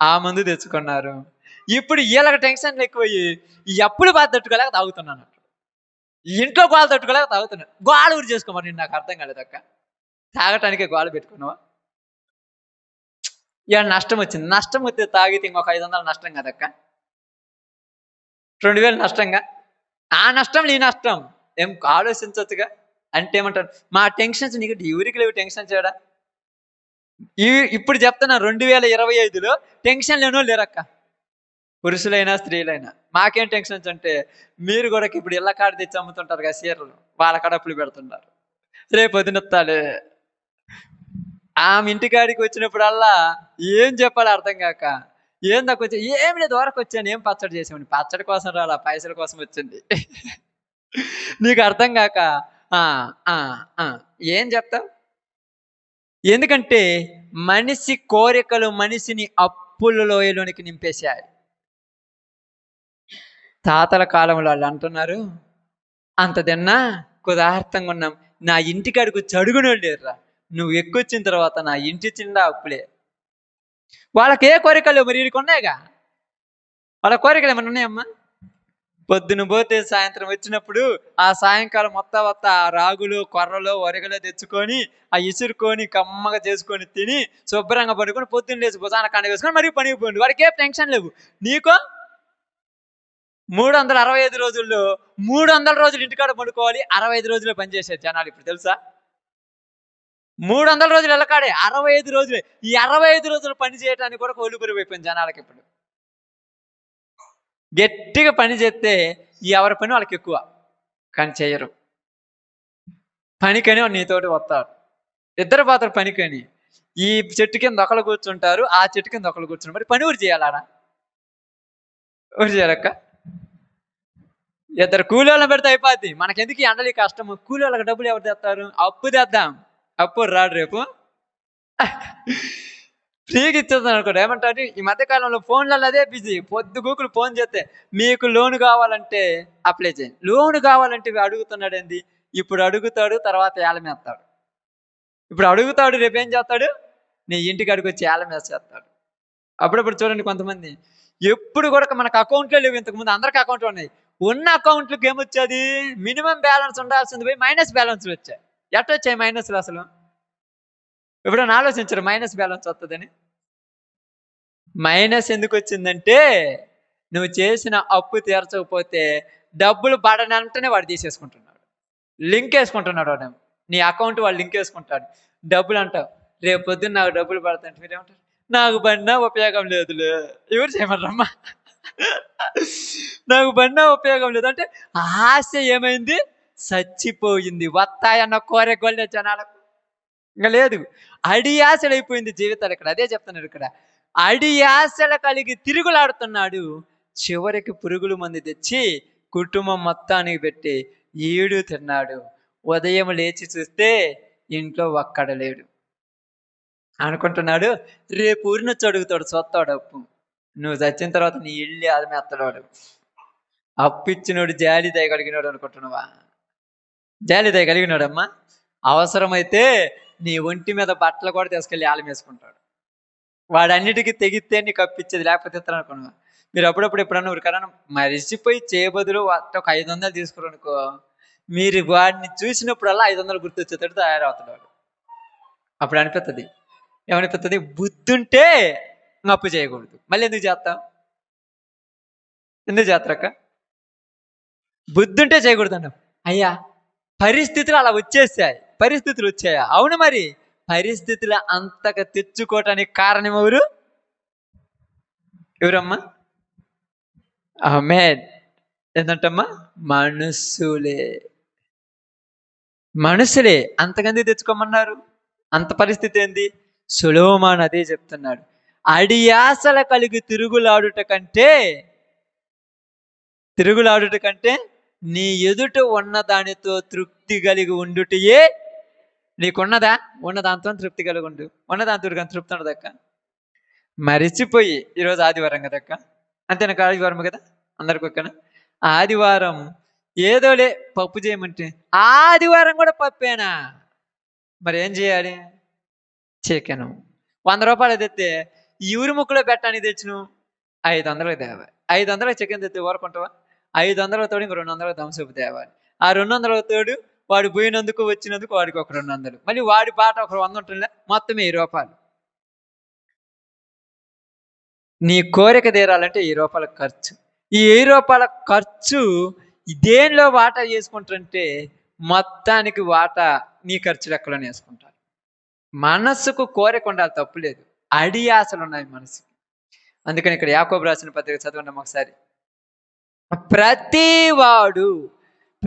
ఆ మందు తెచ్చుకున్నారు. ఇప్పుడు వీళ్ళకి టెన్షన్లు ఎక్కువయ్యి ఈ అప్పులు బాధ తట్టుకోలేక తాగుతున్నాను. ఇంట్లో గోళ తట్టుకోలేక తాగుతున్నాను. గోళ ఊరి చేసుకోమని నాకు అర్థం కాలేదు అక్క. తాగటానికే గోళ పెట్టుకున్నావా? ఇక నష్టం వచ్చింది. నష్టం వస్తే తాగితే ఇంకొక 500 నష్టం కదక్క. 2000 నష్టంగా. ఆ నష్టం నీ నష్టం ఏం ఆలోచించవచ్చుగా. అంటే ఏమంటారు? మా టెన్షన్స్ నీకు ఎవరికి లేవు టెన్షన్ చేయడా? ఇప్పుడు చెప్తున్నా 2025లో టెన్షన్ లేనో లేరక్క. పురుషులైనా స్త్రీలైనా. మాకేం టెన్షన్స్ అంటే మీరు కూడా ఇప్పుడు ఇళ్ళ కాడ తెచ్చి అమ్ముతుంటారు కదా చీరలు. వాళ్ళ కడప్పులు పెడుతున్నారు. రేపు వదినెత్తాలే. ఆమె ఇంటికాడికి వచ్చినప్పుడల్లా ఏం చెప్పాలి అర్థం కాక ఏం తక్కువ వచ్చా? ఏమి లేదు, వరకు వచ్చాను. ఏం పచ్చడి చేసామని? పచ్చడి కోసం రాలా, పైసల కోసం వచ్చింది. నీకు అర్థం కాక ఏం చెప్తావు? ఎందుకంటే మనిషి కోరికలు మనిషిని అప్పుల లోయలోనికి నింపేశాయి. తాతల కాలంలో వాళ్ళు అంటున్నారు, అంత తిన్నా కుదార్థంగా ఉన్నాం. నా ఇంటికాడికి వచ్చి అడుగునోళ్ళు లేరురా. నువ్వు ఎక్కువచ్చిన తర్వాత నా ఇంటి చిండా అప్పులే. వాళ్ళకి ఏ కోరికలు మరి వీడికి ఉన్నాయిగా. వాళ్ళ కోరికలు ఏమైనా ఉన్నాయమ్మా? పొద్దున పోతే సాయంత్రం వచ్చినప్పుడు ఆ సాయంకాలం మొత్తం ఆ రాగులు, కొర్రలు, ఒరగలు తెచ్చుకొని ఆ ఇసురుకొని కమ్మగా చేసుకొని తిని శుభ్రంగా పడుకొని పొద్దున్న లేచి భుజాన కండ వేసుకొని మరి పనికి పోండి. వాడికి ఏ టెన్షన్ లేవు. నీకో 365 రోజుల్లో 300 రోజులు ఇంటికాడ పడుకోవాలి. 65 రోజులే పనిచేసేది జనాలు ఇప్పుడు తెలుసా? 300 రోజులు ఎల్లకాడే 65 రోజులే. ఈ 65 రోజులు పని చేయడానికి కూడా ఒళ్ళు బరువైపోయింది జనాలకి ఇప్పుడు. గట్టిగా పని చేస్తే ఎవరి పని వాళ్ళకి ఎక్కువ, కానీ చేయరు. పనికని నీతోటి వస్తాడు. ఇద్దరు పోతారు పనికని. ఈ చెట్టు కింద ఒకళ్ళు కూర్చుంటారు, ఆ చెట్టు కింద ఒకళ్ళు కూర్చుంటారు. మరి పని ఊరు చేయాలాడా? ఊరు చేయాలక్క. ఇద్దరు కూలీలను పెడితే అయిపోద్ది. మనకెందుకు ఈ ఎండలి కష్టము? కూలీళ్ళకి డబ్బులు ఎవరు తెస్తారు? అప్పు తెద్దాం. అప్పు రాడు రేపు. ఫ్రీగా ఇచ్చేద్దాం అనుకోండి. ఏమంటారు ఈ మధ్యకాలంలో ఫోన్లలో అదే బిజీ. పొద్దుగూకులు ఫోన్ చేస్తే మీకు లోన్ కావాలంటే అప్లై చేయండి. లోన్ కావాలంటే అడుగుతున్నాడు ఏంది? ఇప్పుడు అడుగుతాడు, తర్వాత ఏలమేస్తాడు. ఇప్పుడు అడుగుతాడు, రేపు ఏం చేస్తాడు? నీ ఇంటికి అడిగి వచ్చి ఏలమేసేస్తాడు. అప్పుడప్పుడు చూడండి కొంతమంది ఎప్పుడు కూడా మనకు అకౌంట్లో లేవు. ఇంతకుముందు అందరికి అకౌంట్లు ఉన్నాయి. ఉన్న అకౌంట్లకు ఏమొచ్చేది? మినిమం బ్యాలెన్స్ ఉండాల్సింది పోయి మైనస్ బ్యాలెన్స్లు వచ్చాయి. ఎట్టొచ్చాయి మైనస్లు అసలు? ఎప్పుడైనా ఆలోచించరు మైనస్ బ్యాలెన్స్ వస్తుందని? మైనస్ ఎందుకు వచ్చిందంటే నువ్వు చేసిన అప్పు తీర్చకపోతే డబ్బులు పడనంటనే వాడు తీసేసుకుంటున్నాడు. లింక్ వేసుకుంటున్నాడు వాడు. నీ అకౌంట్ వాడు లింక్ వేసుకుంటాడు. డబ్బులు అంటావు, రేపు పొద్దున్న నాకు డబ్బులు పడతాయంటే మీరేమంటారు? నాకు పడినా ఉపయోగం లేదులే. ఎవరు చేయమన్నారమ్మా? నాకు పడినా ఉపయోగం లేదు అంటే ఆశ ఏమైంది? చచ్చిపోయింది. వస్తాయన్న కోరికలే జనాలకు ఇంకా లేదు. అడి ఆశలు అయిపోయింది జీవితాలు ఇక్కడ. అదే చెప్తున్నాడు ఇక్కడ. అడి ఆశలు కలిగి తిరుగులాడుతున్నాడు. చివరికి పురుగుల మందు తెచ్చి కుటుంబం మొత్తానికి పెట్టి ఈడు తిన్నాడు. ఉదయం లేచి చూస్తే ఇంట్లో ఒక్కడ లేడు. అనుకుంటున్నాడు రేపు ఊరినొచ్చి అడుగుతాడు, చూస్తాడు అప్పు. నువ్వు చచ్చిన తర్వాత నీ ఇల్లు ఆదమెత్తడాడు. అప్పు ఇచ్చినోడు జాలి దయగలిగినాడు అనుకుంటున్నావా? జాలి దయగలిగినాడమ్మా. అవసరమైతే నీ ఒంటి మీద బట్టలు కూడా తీసుకెళ్ళి ఆలం వేసుకుంటాడు. వాడన్నిటికీ తెగిస్తే నీకు అప్పిచ్చేది, లేకపోతే ఇస్తాను అనుకున్నావా? మీరు అప్పుడప్పుడు ఎప్పుడన్నా ఊరికన్నా మరిచిపోయి చేయబదులు ఒక 500 తీసుకురు అనుకో, మీరు వాడిని చూసినప్పుడల్లా 500 గుర్తొచ్చేటట్టు తయారవుతాడు వాడు. అప్పుడు అనిపిస్తుంది, ఏమనిపిస్తుంది? బుద్ధుంటే అప్పు చేయకూడదు. మళ్ళీ ఎందుకు చేస్తాం? ఎందుకు చేస్తారక్క? బుద్ధుంటే చేయకూడదు అన్నాం. అయ్యా పరిస్థితులు అలా వచ్చేసాయి. పరిస్థితులు వచ్చాయా? అవును, మరి పరిస్థితులు అంతగా తెచ్చుకోవటానికి కారణం ఎవరమ్మా? ఆమేన్. ఏంటంటమ్మా? మనుషులే అంతకంది తెచ్చుకోమన్నారు. అంత పరిస్థితి ఏంది? సొలొమోను అదే చెప్తున్నాడు. అడియాసల కలిగి తిరుగులాడుట కంటే నీ ఎదుట ఉన్న దానితో తృప్తి కలిగి ఉండుటయే. నీకున్నదా? ఉన్న దాంతో తృప్తి కలిగి ఉండు. ఉన్న దాంతో కానీ తృప్తి ఉండదక్క. మరిచిపోయి ఈరోజు ఆదివారం కదక్క, అంతేనా? ఆదివారం కదా అందరికి ఒక్కనా? ఆదివారం ఏదోలే పప్పు చేయమంటే ఆదివారం కూడా పప్పేనా? మరి ఏం చేయాలి? చికెను 100 రూపాయలు తెస్తే ఈ ఊరి ముక్కులో పెట్టడానికి తెచ్చును 500 తేవాలి. 500 చికెన్ తెస్తే ఊరుకుంటావా? 500 తోడు ఇంకో 200 థమ్స్అప్ తేవాలి. ఆ 200 తోడు వాడు పోయినందుకు వచ్చినందుకు వాడికి ఒక 200, మళ్ళీ వాడి పాట ఒక 100 ఉంటుందిలే, మొత్తం 1000 రూపాయలు. నీ కోరిక తీరాలంటే 1000 రూపాయల ఖర్చు. ఈ 1000 రూపాయల ఖర్చు దేనిలో వాటా చేసుకుంటారంటే మొత్తానికి వాటా నీ ఖర్చు లెక్కలోనే వేసుకుంటారు. మనస్సుకు కోరిక ఉండాలి, తప్పులేదు. అడి ఆశలు ఉన్నాయి మనసుకి. అందుకని ఇక్కడ యాకోబు రాసిన పత్రిక చదవండి ఒకసారి.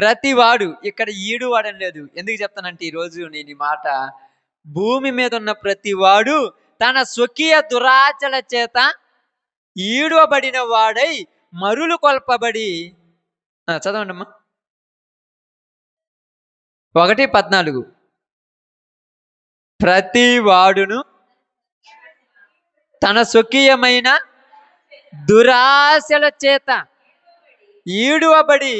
ప్రతివాడు ఇక్కడ ఈడు వాడని లేదు. ఎందుకు చెప్తానంటే ఈరోజు నేను ఈ మాట, భూమి మీద ఉన్న ప్రతివాడు తన స్వకీయ దురాచల చేత ఈడవబడిన వాడై మరులు కొల్పబడి, చదవండి అమ్మా 1:14. ప్రతి వాడును తన స్వకీయమైన దురాశల చేత ఈడువబడి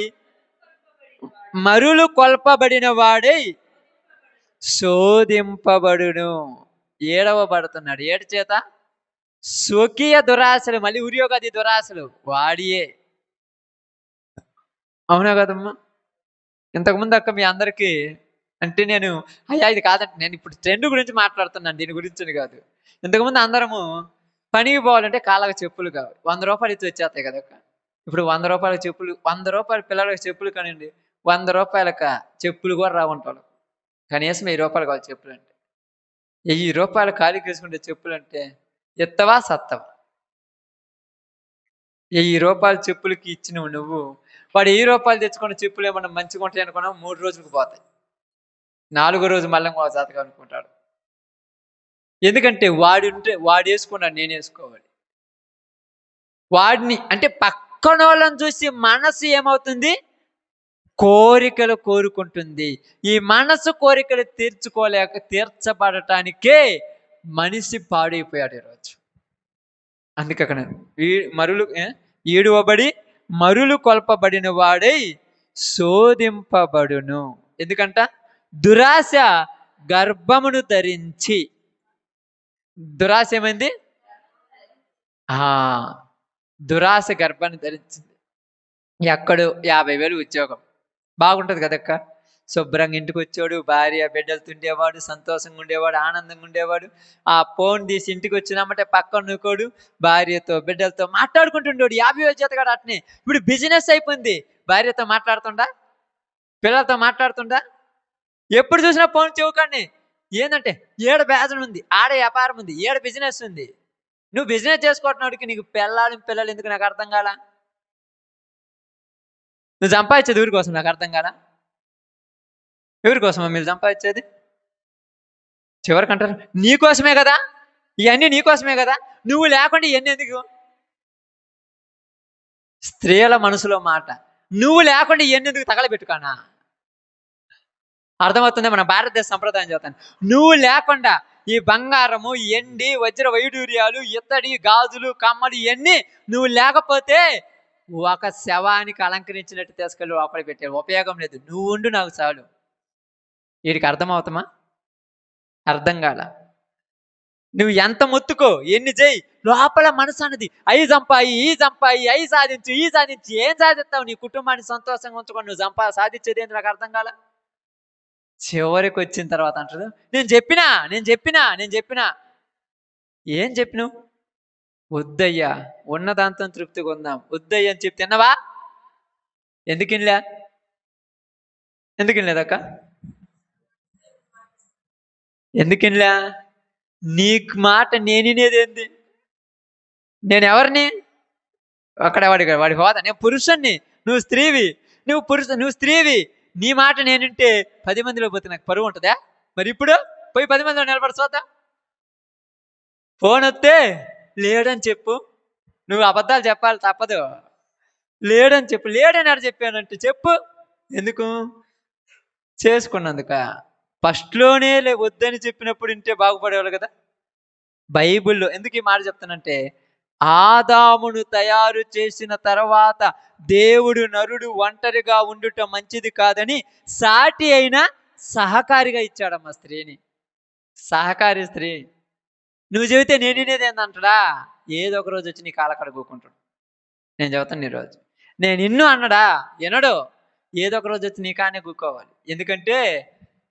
మరులు కొల్పబడిన వాడై శోధింపబడును. ఏడవబడుతున్నాడు. ఏడు చేత స్వకీయ దురాశలు, మళ్ళీ ఉరియోగది దురాశలు వాడియే. అవునా కదమ్మా? ఇంతకుముందు అక్క మీ అందరికీ అంటే నేను అయ్యా ఇది కాదంటే నేను ఇప్పుడు ట్రెండ్ గురించి మాట్లాడుతున్నాను, దీని గురించి కాదు. ఇంతకుముందు అందరము పనికి పోవాలంటే కాళ్ళకి చెప్పులు కావాలి, 100 రూపాయలు ఇచ్చి వచ్చేస్తాయి కదక్క. ఇప్పుడు 100 రూపాయల చెప్పులు, 100 రూపాయల పిల్లలకి చెప్పులు కానివ్వండి, 100 రూపాయలక చెప్పులు కూడా రావంటాడు. కనీసం 1000 రూపాయలు కావాలి చెప్పులు అంటే. 1000 రూపాయలు ఖాళీకి వేసుకుంటే చెప్పులు అంటే ఎత్తవా సత్తవా? 1000 రూపాయల చెప్పులకి ఇచ్చినవు నువ్వు, వాడు 1000 రూపాయలు తెచ్చుకున్న చెప్పులు ఏమన్నా మంచిగా ఉంటాయి అనుకున్నావు, 3 రోజులకు పోతాయి. 4గో రోజు మళ్ళీ ఇంకో జాతకం అనుకుంటాడు. ఎందుకంటే వాడు వేసుకున్నాడు, నేను వేసుకోవాలి. వాడిని అంటే పక్కనోళ్ళని చూసి మనసు ఏమవుతుంది, కోరికలు కోరుకుంటుంది. ఈ మనసు కోరికలు తీర్చబడటానికే మనిషి పాడైపోయాడు ఈరోజు. అందుకే అక్కడ ఈడువబడి మరులు కొల్పబడిన వాడై శోధింపబడును. ఎందుకంట దురాశ గర్భమును ధరించి. దురాశ ఏమైంది? దురాశ గర్భాన్ని ధరించింది. ఎక్కడో 50,000 ఉద్యోగం, బాగుంటుంది కదక్క. శుభ్రంగా ఇంటికి వచ్చాడు, భార్య బిడ్డలతో ఉండేవాడు, సంతోషంగా ఉండేవాడు, ఆనందంగా ఉండేవాడు. ఆ ఫోన్ తీసి ఇంటికి వచ్చినామంటే పక్కన నూకోడు, భార్యతో బిడ్డలతో మాట్లాడుకుంటుండేవాడు. 50,000 జీతగాడు అట్నే. ఇప్పుడు బిజినెస్ అయిపోయింది. భార్యతో మాట్లాడుతుండా, పిల్లలతో మాట్లాడుతుండా, ఎప్పుడు చూసినా ఫోన్ చెవుకాడిని. ఏంటంటే ఏడ బ్యాజన్ ఉంది, ఆడ వ్యాపారం ఉంది, ఏడ బిజినెస్ ఉంది. నువ్వు బిజినెస్ చేసుకోవటానికి నీకు పిల్లలు ఎందుకు నాకు అర్థం కాలా? నువ్వు సంపాదించేది ఎవరి కోసం నాకు అర్థం కాలా? ఎవరి కోసమా మీరు సంపాదించేది? చివరికి అంటారు నీకోసమే కదా, ఇవన్నీ నీకోసమే కదా, నువ్వు లేకుండా ఇవన్నీ ఎందుకు? స్త్రీల మనసులో మాట, నువ్వు లేకుండా ఇవన్నీ ఎందుకు తగలబెట్టుకానా? అర్థమవుతుంది? మన భారతదేశ సంప్రదాయం చెప్తాను. నువ్వు లేకుండా ఈ బంగారము, ఎండి, వజ్ర వైడూర్యాలు, ఇత్తడి, గాజులు, కమ్మలు ఇవన్నీ నువ్వు లేకపోతే ఒక శవానికి అలంకరించినట్టు తీసుకెళ్ళి లోపల పెట్టే ఉపయోగం లేదు. నువ్వు ఉండు నాకు చాలు. వీడికి అర్థమవుతామా? అర్థం కాల. నువ్వు ఎంత మొత్తుకో, ఎన్ని చేయి, లోపల మనసు అన్నది అయి చంపాయి, అయి సాధించు, ఏం సాధిస్తావు? నీ కుటుంబాన్ని సంతోషంగా ఉంచుకొని నువ్వు సాధించేది ఏంటి నాకు అర్థం కాల. చివరికి వచ్చిన తర్వాత అంటారు నేను చెప్పినా ఏం చెప్పినావు? వద్దయ్యా, ఉన్నదాంతో తృప్తిగా ఉందాం, వద్దయ్యా అని చెప్పి తిన్నవా? ఎందుకినలేదక్క? ఎందుకినలే? నీకు మాట నేనేది? నేను ఎవరిని? అక్కడ వాడి హోదా. నేను పురుషుణ్ణి, నువ్వు స్త్రీవి. నువ్వు స్త్రీవి, నీ మాట నేనుంటే 10 మందిలో పోతే నాకు పరువు ఉంటుందా? మరి ఇప్పుడు పోయి 10 మందిలో నిలబడి చూద్దాం. ఫోన్ వస్తే లేడని చెప్పు. నువ్వు అబద్ధాలు చెప్పాలి తప్పదు. లేడని చెప్పు. లేడని చెప్పానంటే చెప్పు. ఎందుకు? చేసుకున్నందుక. ఫస్ట్లోనే వద్దని చెప్పినప్పుడు ఇంటే బాగుపడేవాళ్ళు కదా. బైబిల్లో ఎందుకు ఈ మాట చెప్తానంటే, ఆదామును తయారు చేసిన తర్వాత దేవుడు నరుడు ఒంటరిగా ఉండుట మంచిది కాదని సాటి అయిన సహకారిగా ఇచ్చాడమ్మా స్త్రీని. సహకారి స్త్రీ. నువ్వు చెబితే నేనేది ఏందంటాడా? ఏదో ఒక రోజు వచ్చి నీ కాళ్ళ కడుక్కుంటాడు. నేను చెబుతాను ఈ రోజు నేను ఇన్ను అన్నడా? ఎనడో ఏదో ఒక రోజు వచ్చి నీ కానే కూకోవాలి. ఎందుకంటే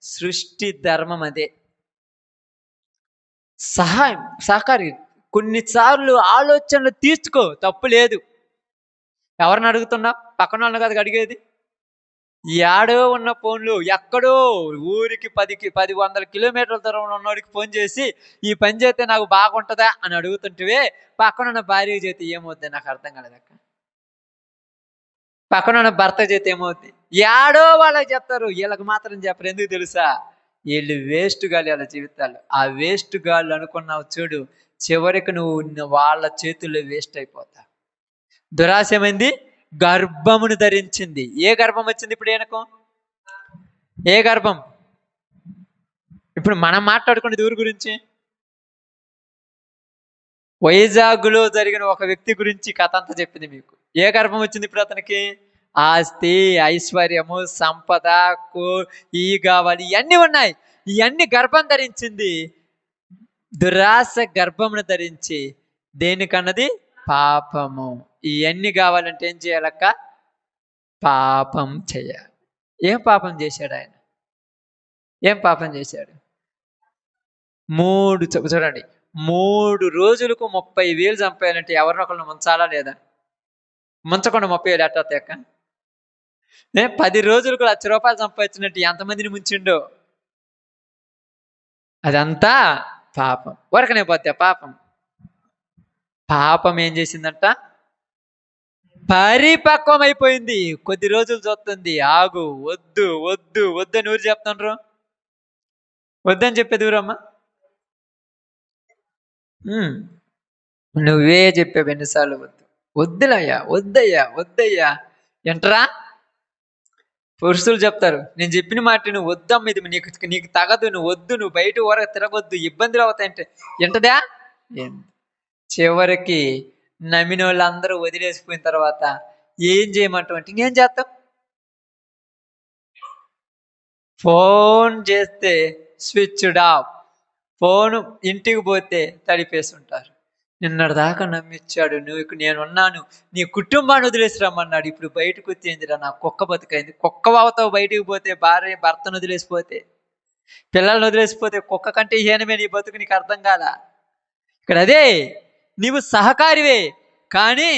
సృష్టి ధర్మం అదే. సహకారి. కొన్నిసార్లు ఆలోచనలు తీర్చుకో, తప్పు లేదు. ఎవరిని అడుగుతున్నా? పక్కన వాళ్ళని కదా అడిగేది. ఏడో ఉన్న ఫోన్లు ఎక్కడో ఊరికి 100 కిలోమీటర్ల దూరంలో ఉన్నవాడికి ఫోన్ చేసి ఈ పని చేస్తే నాకు బాగుంటుందా అని అడుగుతుంటే పక్కన ఉన్న భార్య చేతి ఏమవుద్ది నాకు అర్థం కాలేదక్క. పక్కన ఉన్న భర్త చేతి ఏమవుద్ది? ఏడో వాళ్ళకి చెప్తారు, వీళ్ళకి మాత్రం చెప్పరు. ఎందుకు తెలుసా? వీళ్ళు వేస్ట్ గాళ్ళు వాళ్ళ జీవితాలు. ఆ వేస్ట్ గాళ్ళు అనుకున్నావు చూడు, చివరికి నువ్వు వాళ్ళ చేతుల్లో వేస్ట్ అయిపోతా. దురాశ ఏమైంది? గర్భమును ధరించింది. ఏ గర్భం వచ్చింది ఇప్పుడు ఈయనకు? ఏ గర్భం? ఇప్పుడు మనం మాట్లాడుకునేది ఊరి గురించి. వైజాగ్లో జరిగిన ఒక వ్యక్తి గురించి కథ అంతా చెప్పింది మీకు. ఏ గర్భం వచ్చింది ఇప్పుడు అతనికి? ఆస్తి, ఐశ్వర్యము, సంపద, ఈ కావాలి, ఇవన్నీ ఉన్నాయి. ఇవన్నీ గర్భం ధరించింది. దురాశ గర్భమును ధరించి దేనికన్నది? పాపము. ఇవన్నీ కావాలంటే ఏం చేయాలక్క? పాపం చేయాలి. ఏం పాపం చేశాడు ఆయన? ఏం పాపం చేశాడు? చూడండి, 3 రోజులకు 30,000 చంపేయాలంటే ఎవరినొకరిని ముంచాలా లేదా? ముంచకుండా 30,000 ఎట్టొస్తాయి అక్క? 10 రోజులకు ₹1,00,000 సంపాదించినట్టు ఎంతమందిని ముంచిండో. అదంతా పాపం. ఊరకనే పోతే పాపం. పాపం ఏం చేసిందంట? పరిపక్వం అయిపోయింది. కొద్ది రోజులు చూస్తుంది, ఆగు, వద్దు వద్దు వద్దు అని ఊరు చెప్తాండ్రు. వద్దని చెప్పేది ఊరమ్మా. నువ్వే చెప్పావు ఎన్నిసార్లు వద్దు. వద్దులయ్యా, వద్దయ్యా, వద్దయ్యా ఎంటరా. పురుషులు చెప్తారు, నేను చెప్పిన మాట నువ్వు వద్దమ్మ, ఇది నీకు తగదు, నువ్వు వద్దు, నువ్వు బయట ఊరక తిరగొద్దు, ఇబ్బందులు అవుతాయంటే ఎంటదా. చివరికి నమ్మిన వాళ్ళందరూ వదిలేసిపోయిన తర్వాత ఏం చేయమంటావు అంటే ఇంకేం చేస్తాం? ఫోన్ చేస్తే స్విచ్డ్ ఆఫ్, ఫోను ఇంటికి పోతే తడిపేసి ఉంటారు. నిన్నటిదాకా నమ్మిచ్చాడు, నేనున్నాను, నీ కుటుంబాన్ని వదిలేసి రమ్మన్నాడు, ఇప్పుడు బయటకు వచ్చేందిరా, నా కుక్క బతుకైంది. కుక్క వావుతావు బయటికి పోతే, భర్తను వదిలేసిపోతే, పిల్లల్ని వదిలేసిపోతే, కుక్క కంటే హీనమే నీ బతుకు. నీకు అర్థం కాదా? ఇక్కడ అదే, నీవు సహకారివే కానీ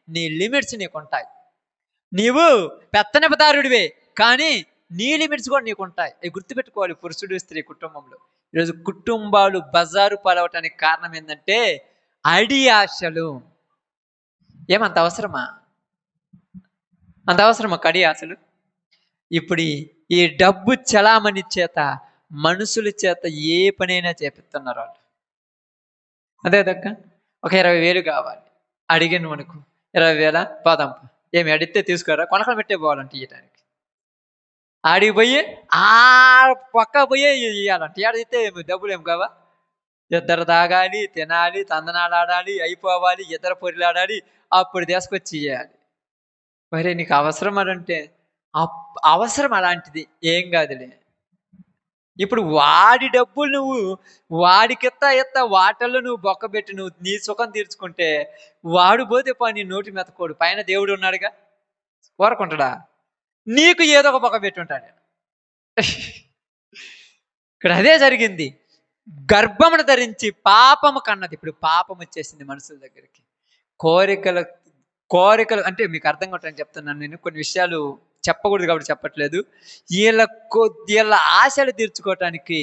నీ లిమిట్స్ నీకుంటాయి. నీవు పెత్తనపదారుడివే కానీ నీ లిమిట్స్ కూడా నీకుంటాయి. అవి గుర్తుపెట్టుకోవాలి పురుషుడు స్త్రీ కుటుంబంలో. ఈరోజు కుటుంబాలు బజారు పాలవటానికి కారణం ఏంటంటే అడి ఆశలు. ఏమంత అవసరమా? అంత అవసరమా కడి ఆశలు? ఇప్పుడు ఈ డబ్బు చలామణి చేత మనుషుల చేత ఏ పనైనా చేపిస్తున్నారు వాళ్ళు. అదే దక్క, ఒక 20,000 కావాలి అడిగాను మనకు, 20,000 పోదాం, ఏమి అడిగితే తీసుకురా, కొనకలు పెట్టే పోవాలంటే ఇవ్వడానికి. ఆడికి పోయి ఆ పక్క పోయే ఇవ్వాలంటే ఆడితే డబ్బులు ఏం కావా? ఇద్దరు తాగాలి, తినాలి, తందనాలు ఆడాలి, అయిపోవాలి, ఇద్దరు పొరిలాడాలి, అప్పుడు తీసుకొచ్చి ఇవ్వాలి. మరి నీకు అవసరం అదంటే అవసరం అలాంటిది ఏం కాదులే. ఇప్పుడు వాడి డబ్బులు నువ్వు వాడికి ఎత్త వాటల్లో నువ్వు బొక్కబెట్టి నువ్వు నీ సుఖం తీర్చుకుంటే వాడు పోతే నీ నోటి మెతకోడు. పైన దేవుడు ఉన్నాడుగా, కోరుకుంటాడా? నీకు ఏదో ఒక బొక్క పెట్టి ఉంటాడు. ఇక్కడ అదే జరిగింది. గర్భమును ధరించి పాపము కన్నది. ఇప్పుడు పాపం వచ్చేసింది మనుషుల దగ్గరికి. కోరికలు అంటే మీకు అర్థం కావట్లని చెప్తున్నాను నేను. కొన్ని విషయాలు చెప్పకూడదు కాబట్టి చెప్పట్లేదు. వీళ్ళ ఆశలు తీర్చుకోవటానికి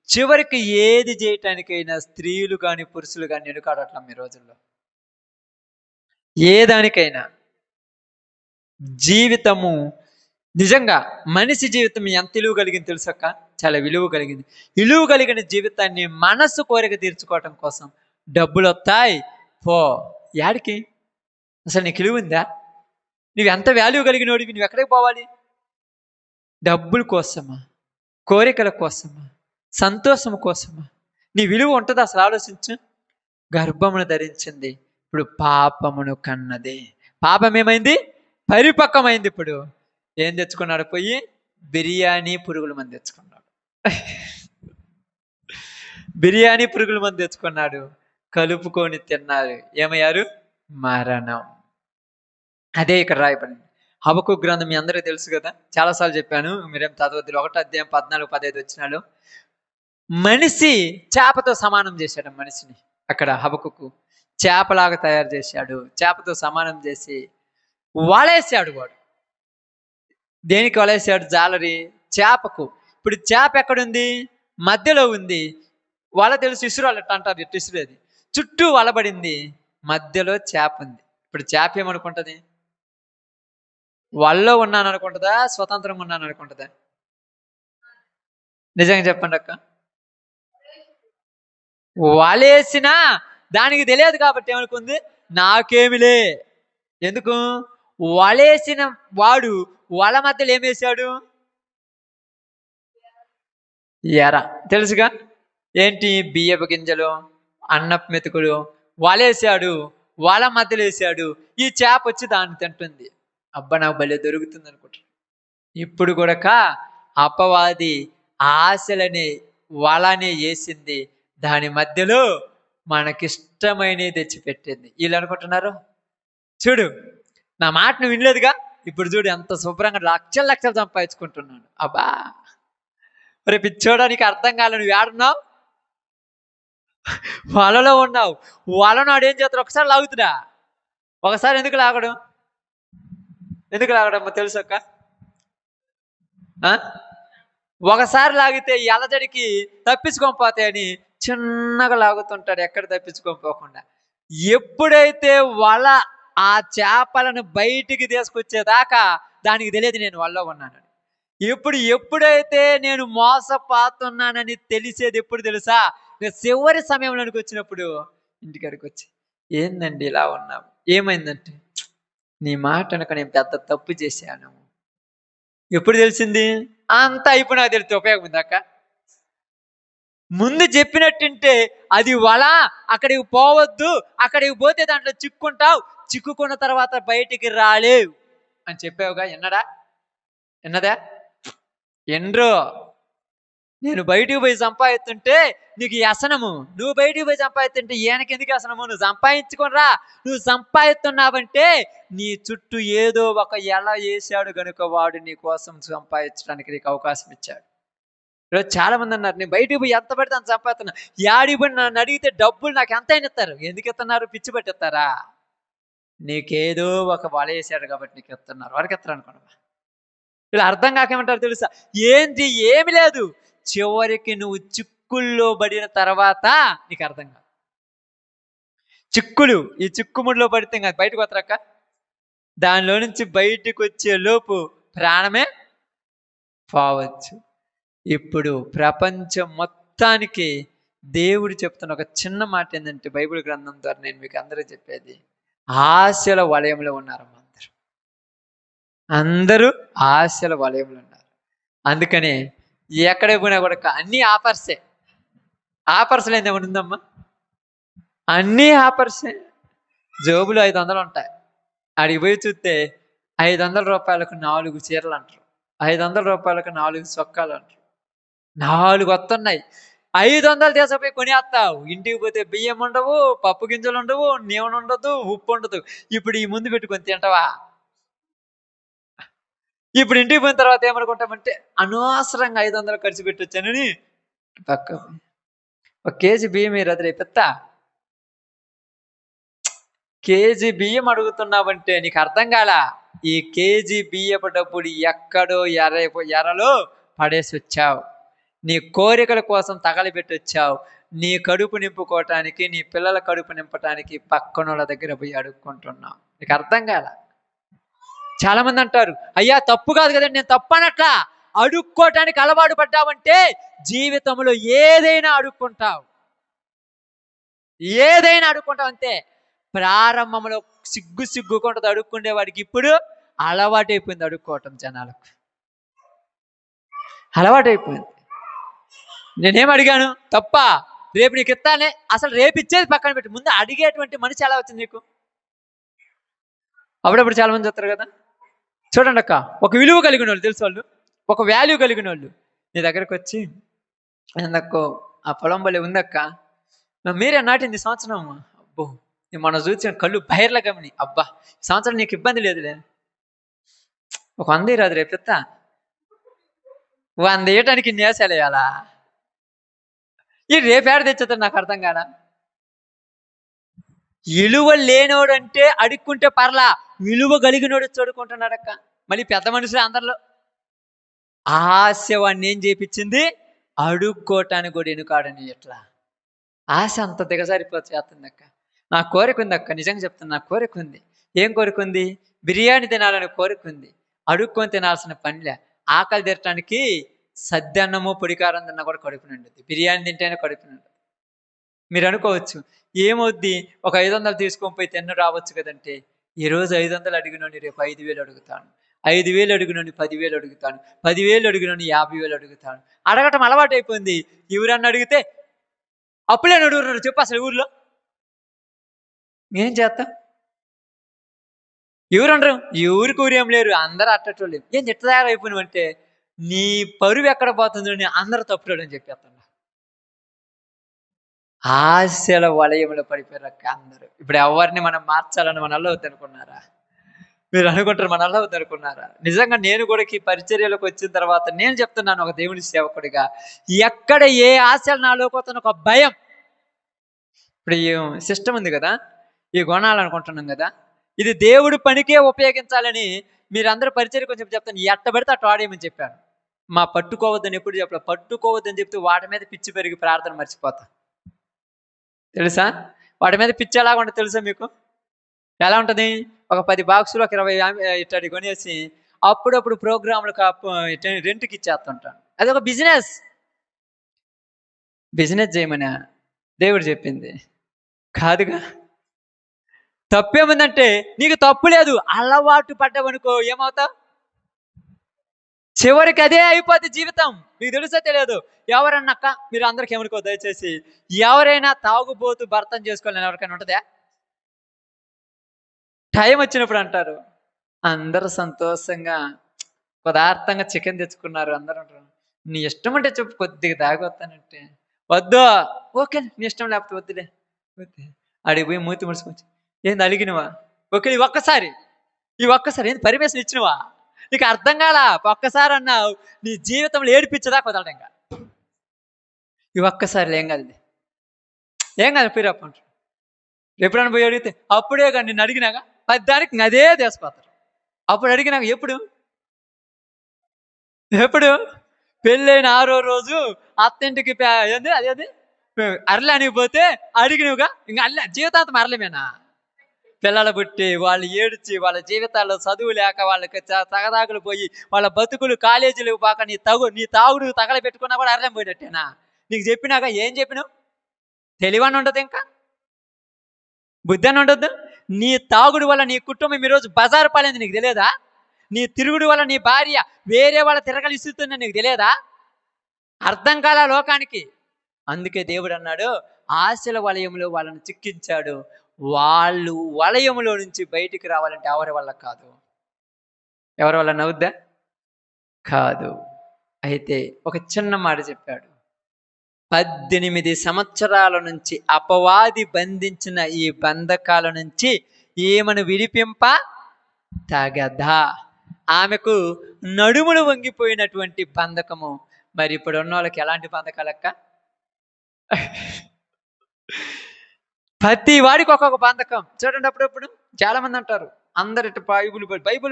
చివరికి ఏది చేయటానికైనా స్త్రీలు కానీ పురుషులు కానీ ఎడుకాడట్లం ఈ రోజుల్లో. ఏ దానికైనా జీవితము నిజంగా మనిషి జీవితం ఎంత విలువ కలిగింది తెలుసక్క? చాలా విలువ కలిగింది. విలువ కలిగిన జీవితాన్ని మనసు కోరిక తీర్చుకోవటం కోసం డబ్బులు వస్తాయి, పో. యాడికి? అసలు నీకు విలువ ఉందా? నువ్వు ఎంత వాల్యూ కలిగినోడివి, నువ్వు ఎక్కడికి పోవాలి? డబ్బుల కోసమా? కోరికల కోసమా? సంతోషం కోసమా? నీ విలువ ఉంటుందా అసలు? ఆలోచించు. గర్భమును ధరించింది, ఇప్పుడు పాపమును కన్నది. పాపం ఏమైంది? పరిపక్వమైంది. ఇప్పుడు ఏం తెచ్చుకున్నాడు? పోయి బిర్యానీ పురుగుల మంది తెచ్చుకున్నాడు. బిర్యానీ పురుగుల మంది తెచ్చుకున్నాడు, కలుపుకొని తిన్నారు. ఏమయ్యారు? మరణం. అదే ఇక్కడ రాయబడింది. హబక్కూకు గ్రంథం మీ అందరికీ తెలుసు కదా, చాలాసార్లు చెప్పాను, మీరేం చదవద్దు. 1వ అధ్యాయం 14-15 వచనాలు. మనిషి చేపతో సమానం చేశాడు మనిషిని. అక్కడ హబక్కూకు చేపలాగా తయారు చేశాడు, చేపతో సమానం చేసి వలేసాడు. వాడు దేనికి వలేసాడు? జాలరి చేపకు. ఇప్పుడు చేప ఎక్కడుంది? మధ్యలో ఉంది. వల తెలుసు, ఇసురాలు అంటారు, ఇసురేది చుట్టూ వలబడింది, మధ్యలో చేప ఉంది. ఇప్పుడు చేప ఏమనుకుంటుంది? వలలో ఉన్నాను అనుకుంటుందా? స్వతంత్రంగా ఉన్నాను అనుకుంటుందా? నిజంగా చెప్పండి అక్క. వలేసినా దానికి తెలియదు కాబట్టి ఏమనుకుంది? నాకేమిలే. ఎందుకు? వలేసిన వాడు వల మధ్యలో ఏమేశాడు? ఎర. తెలుసుగా ఏంటి? బియ్యపు గింజలు, అన్నపు మెతుకులు వలేసాడు, వల మధ్యలో వేసాడు. ఈ చేప వచ్చి దాన్ని తింటుంది. అబ్బా నాకు భలే దొరుకుతుంది అనుకుంటా. ఇప్పుడు కూడా అపవాది ఆశలని వలనే వేసింది, దాని మధ్యలో మనకిష్టమైనవి తెచ్చిపెట్టింది. వీళ్ళు అనుకుంటున్నారు, చూడు నా మాట నువ్వు వినలేదుగా, ఇప్పుడు చూడు ఎంత శుభ్రంగా లక్షలు లక్షలు సంపాదించుకుంటున్నాను. అబ్బా రేపు పిచ్చోడానికి అర్థం కాలే, నువ్వు ఏడున్నావు, వలలో ఉన్నావు. వలను వాడు ఏం చేస్తాడు, ఒకసారి లాగుతుడా, ఒకసారి ఎందుకు లాగడం, ఎందుకు లాగడమ్మా తెలుసక్క? ఒకసారి లాగితే ఈ అలజడికి తప్పించుకోకపోతాయని చిన్నగా లాగుతుంటాడు, ఎక్కడ తప్పించుకోకపోకుండా. ఎప్పుడైతే వల ఆ చేపలను బయటికి తీసుకొచ్చేదాకా దానికి తెలియదు నేను వలలో ఉన్నానని. ఎప్పుడైతే నేను మోసపోతున్నానని తెలిసేది ఎప్పుడు తెలుసా? నేను చివరి సమయంలోనికి వచ్చినప్పుడు ఇంటికాడికి వచ్చి, ఏందండి ఇలా ఉన్నావు, ఏమైందంటే, నీ మాట అనక నేను పెద్ద తప్పు చేశాను. ఎప్పుడు తెలిసింది? అంతా అయిపోయి నాకు తెలిస్తే ఉపయోగం ఉంది అక్క? ముందు చెప్పినట్టుంటే అది వల, అక్కడికి పోవద్దు, అక్కడికి పోతే దాంట్లో చిక్కుంటావు, చిక్కుకున్న తర్వాత బయటికి రాలేవు అని చెప్పావుగా. ఎన్నదా ఎండ్రో? నేను బయటికి పోయి సంపాదిస్తుంటే నీకు వ్యసనము, నువ్వు బయటికి పోయి సంపాదిస్తుంటే ఈయనకి ఎందుకు వ్యసనము? నువ్వు సంపాదించుకోనరా. నువ్వు సంపాదిస్తున్నావంటే నీ చుట్టూ ఏదో ఒక ఎలా వేసాడు కనుక వాడు నీ కోసం సంపాదించడానికి నీకు అవకాశం ఇచ్చాడు. ఈరోజు చాలా మంది అన్నారు, నేను బయటికి పోయి ఎంత పడితే అంత సంపాదిస్తున్నా, యాడికి పోయి నన్ను అడిగితే డబ్బులు నాకు ఎంత అయినా ఇస్తారు. ఎందుకు ఇస్తున్నారు? పిచ్చి పట్టిస్తారా? నీకేదో ఒక వల వేసాడు కాబట్టి నీకు ఇస్తున్నారు, వాడికి ఇస్తారు అనుకోండి. ఇలా అర్థం కాకేమంటారు తెలుసా? ఏంటి, ఏమి లేదు, చివరికి నువ్వు చిక్కుల్లో పడిన తర్వాత నీకు అర్థం కాదు. చిక్కులు, ఈ చిక్కుముడిలో పడితే ఇంకా బయటకు వస్తారక్క, దానిలో నుంచి బయటకు వచ్చే లోపు ప్రాణమే పోవచ్చు. ఇప్పుడు ప్రపంచం మొత్తానికి దేవుడు చెప్తున్న ఒక చిన్న మాట ఏంటంటే, బైబిల్ గ్రంథం ద్వారా నేను మీకు అందరూ చెప్పేది, ఆశల వలయంలో ఉన్నారమ్మా. అందరూ ఆశల వలయంలో ఉన్నారు. అందుకని ఎక్కడ పోయినా కూడా అన్ని ఆఫర్సే. ఆఫర్స్ లేని ఏమైనా ఉందమ్మా? అన్నీ ఆఫర్సే. జోబులు 500 ఉంటాయి, అడిగి పోయి చూస్తే 500 రూపాయలకు 4 చీరలు అంటారు, 500 రూపాయలకు 4 చొక్కాలు అంటారు, 4 వస్తున్నాయి. 500 తీసుకుపోయి కొనేస్తావు, ఇంటికి పోతే బియ్యం ఉండవు, పప్పు గింజలు ఉండవు, నూనె ఉండదు, ఉప్పు ఉండదు. ఇప్పుడు ఈ ముందు పెట్టుకొని తింటావా? ఇప్పుడు ఇంటికి పోయిన తర్వాత ఏమనుకుంటామంటే, అనవసరంగా 500 ఖర్చు పెట్టొచ్చానని పక్క 1 కేజీ బియ్యం మీరు అది రేపెత్తా, కేజీ బియ్యం అడుగుతున్నావంటే నీకు అర్థం కాలా? ఈ కేజీ బియ్యపు డబ్బులు ఎక్కడో ఎరలో పడేసి వచ్చావు. నీ కోరికల కోసం తగలబెట్టి వచ్చావు. నీ కడుపు నింపుకోవటానికి, నీ పిల్లల కడుపు నింపటానికి పక్కనోళ్ళ దగ్గర పోయి అడుక్కుంటున్నావు. నీకు అర్థం కాలా? చాలా మంది అంటారు, అయ్యా తప్పు కాదు కదండి, నేను తప్పు అనట్లా, అడుక్కోవటానికి అలవాటు పడ్డావంటే జీవితంలో ఏదైనా అడుక్కుంటావు, ఏదైనా అడుక్కుంటావు అంతే. ప్రారంభంలో సిగ్గుకుంటుంది అడుక్కుండేవాడికి, ఇప్పుడు అలవాటైపోయింది అడుక్కోవటం. జనాలకు అలవాటైపోయింది. నేనేం అడిగాను తప్ప, రేపు నీకు ఇస్తానే, అసలు రేపు ఇచ్చేది పక్కన పెట్టి ముందు అడిగేటువంటి మనిషి ఎలా వచ్చింది నీకు? అప్పుడప్పుడు చాలా మంది చెప్తారు కదా, చూడండి అక్క, ఒక విలువ కలిగిన వాళ్ళు, తెలుసు వాళ్ళు, ఒక వాల్యూ కలిగిన వాళ్ళు నీ దగ్గరకు వచ్చి, ఏందక్కో ఆ పొలం బలి ఉందక్క, మీరే నాటింది సంవత్సరం, అబ్బో మనం చూసిన కళ్ళు బైర్ల గమని, అబ్బా సంవత్సరం నీకు ఇబ్బంది లేదులే, ఒక 100 రాదు రేపు ఎత్తా, 100 వేయటానికి ఇన్ని వేసాలు వేయాలా? ఈ రేపేడ తెచ్చేది నాకు అర్థం కాదా? విలువ లేనోడు అంటే అడుక్కుంటే పర్లా, విలువ కలిగినోడు చదువుకుంటున్నాడక్క. మళ్ళీ పెద్ద మనుషులు అందరిలో ఆశ వాడిని ఏం చేపించింది? అడుక్కోటానికి కూడా ఎనుకాడని. ఎట్లా ఆశ అంత దిగజారిపోతుంది అక్క. నా కోరిక ఉంది అక్క, నిజంగా చెప్తున్నా, నా కోరిక ఉంది. ఏం కోరిక ఉంది? బిర్యానీ తినాలని కోరిక ఉంది. అడుక్కొని తినాల్సిన పనిలే. ఆకలి తీరటానికి సద్దన్నము పొడికారం తిన్నా కూడా కడుపు నిండుద్ది, బిర్యానీ తింటేనే కడుపు నిండుద్ది. మీరు అనుకోవచ్చు, ఏమవుద్ది, ఒక 500 తీసుకొని పోయి తిన్న రావచ్చు కదంటే, ఈరోజు 500 అడిగినోని రేపు 5,000 అడుగుతాను, 5,000 అడిగినోని 10,000 అడుగుతాను, 10,000 అడిగినోని 50,000 అడుగుతాను. అడగటం అలవాటు అయిపోయింది. ఎవరన్నా అడిగితే అప్పులేని అడుగుతున్నారు చెప్పు, అసలు ఊర్లో ఏం చేస్తా? ఎవరుండరు, ఎవరికి ఊరేం లేరు, అందరూ అట్టటోళ్ళు. ఏం ఎట్ట తయారైపోయినావంటే, నీ పరువు ఎక్కడ పోతుందో అందరూ తప్పుడని చెప్పేస్తాను. ఆశల వలయంలో పడిపోయారు అక్క అందరూ. ఇప్పుడు ఎవరిని మనం మార్చాలని మనలో వద్దనుకున్నారా? మీరు అనుకుంటారు మనలో వద్దనుకున్నారా? నిజంగా నేను కూడా ఈ పరిచర్యలోకి వచ్చిన తర్వాత నేను చెప్తున్నాను ఒక దేవుని సేవకుడిగా, ఎక్కడ ఏ ఆశలు నాలోకి వస్తున్న ఒక భయం. ఇప్పుడు ఈ సిస్టమ్ ఉంది కదా, ఈ కొనాలనుకుంటున్నాం కదా, ఇది దేవుడి పనికే ఉపయోగించాలని మీరందరూ పరిచర్య కొంచెం చెప్తాను, ఎట్టబడితే అట్ట ఆడేయమని చెప్పాను. మా పట్టుకోవద్దని ఎప్పుడు చెప్పలేదు. పట్టుకోవద్దని చెప్తే వాటి మీద పిచ్చి పెరిగి ప్రార్థన మర్చిపోతా. తెలుసా? వాటి మీద పిచ్చి ఎలాగ ఉంటుంది తెలుసా మీకు? ఎలా ఉంటుంది? ఒక 10 బాక్సులు ఒక 20 ఇట్టడి కొనేసి అప్పుడప్పుడు ప్రోగ్రాంలకు రెంట్కి ఇచ్చేస్తుంటాను. అది ఒక బిజినెస్. బిజినెస్ చేయమని దేవుడు చెప్పింది కాదుగా. తప్పేముందంటే నీకు తప్పు లేదు, అలవాటు పడ్డావనుకో ఏమవుతావు? చివరికి అదే అయిపోద్ది జీవితం. మీకు తెలుసా తెలియదు? ఎవరన్నాక మీరు అందరికి ఏమనుకో దయచేసి, ఎవరైనా తాగుబోతు భర్తను చేసుకోవాలని ఎవరికైనా ఉంటుందా? టైం వచ్చినప్పుడు అంటారు. అందరూ సంతోషంగా పదార్థంగా చికెన్ తెచ్చుకున్నారు. అందరూ అంటారు, నీ ఇష్టం అంటే చెప్పు, కొద్దిగా తాగొస్తానంటే వద్దు. ఓకే నీ ఇష్టం లేకపోతే వద్దులే. వద్దు అడిగి పోయి మూతి ముడుచుకోవచ్చు. ఏంది అడిగినవా? ఓకే ఈ ఒక్కసారి ఏంది పర్మిషన్ ఇచ్చినవా? నీకు అర్థం కాలా? ఒక్కసారి అన్నావు, నీ జీవితంలో ఏడిపించదా కుదరదు. ఇంకా ఈ ఒక్కసారి ఏం కాదు, ఏం కాదు పీరప్ప అంటారు. ఎప్పుడైనా పోయి అడిగితే అప్పుడే కానీ నిన్ను అడిగినాక 10 దానికి అదే తీసుకుపోతారు. అప్పుడు అడిగినాక ఎప్పుడు పెళ్ళైన 6వ రోజు అత్తింటికి ఏంది అదేది అరలేనికి పోతే అడిగినవుగా, ఇంకా అల్ల జీవితాంతం అరలేమేనా? పిల్లలు పుట్టి వాళ్ళు ఏడ్చి వాళ్ళ జీవితాల్లో చదువు లేక వాళ్ళకి తగదాకులు పోయి వాళ్ళ బతుకులు కాలేజీలకు పోక నీ తాగుడు తగల పెట్టుకున్నా కూడా అరలేం పోయినట్టేనా? నీకు చెప్పినాక ఏం చెప్పినావు? తెలివని ఉండదు, ఇంకా బుద్ధి అని ఉండద్దు. నీ తాగుడు వల్ల నీ కుటుంబం ఈరోజు బజారు పాలైంది, నీకు తెలియదా? నీ తిరుగుడు వల్ల నీ భార్య వేరే వాళ్ళ తిరగలిస్తుందని నీకు తెలియదా? అర్థం కాల లోకానికి. అందుకే దేవుడు అన్నాడు, ఆశల వలయంలో వాళ్ళని చిక్కించాడు. వాళ్ళు వలయంలో నుంచి బయటికి రావాలంటే ఎవరి వల్ల కాదు. ఎవరి వల్ల నవ్వుద్దా? కాదు. అయితే ఒక చిన్న మాట చెప్పాడు, 18 సంవత్సరాల నుంచి అపవాది బంధించిన ఈ బంధకాల నుంచి ఈమెను విడిపింప తగదా. ఆమెకు నడుమును వంగిపోయినటువంటి బంధకము. మరి ఇప్పుడు ఉన్న వాళ్ళకి ఎలాంటి బంధకాలక్క? ప్రతి వాడికి ఒక్కొక్క బంధకం. చూడండి, అప్పుడప్పుడు చాలా మంది అంటారు, అందరి బైబుల్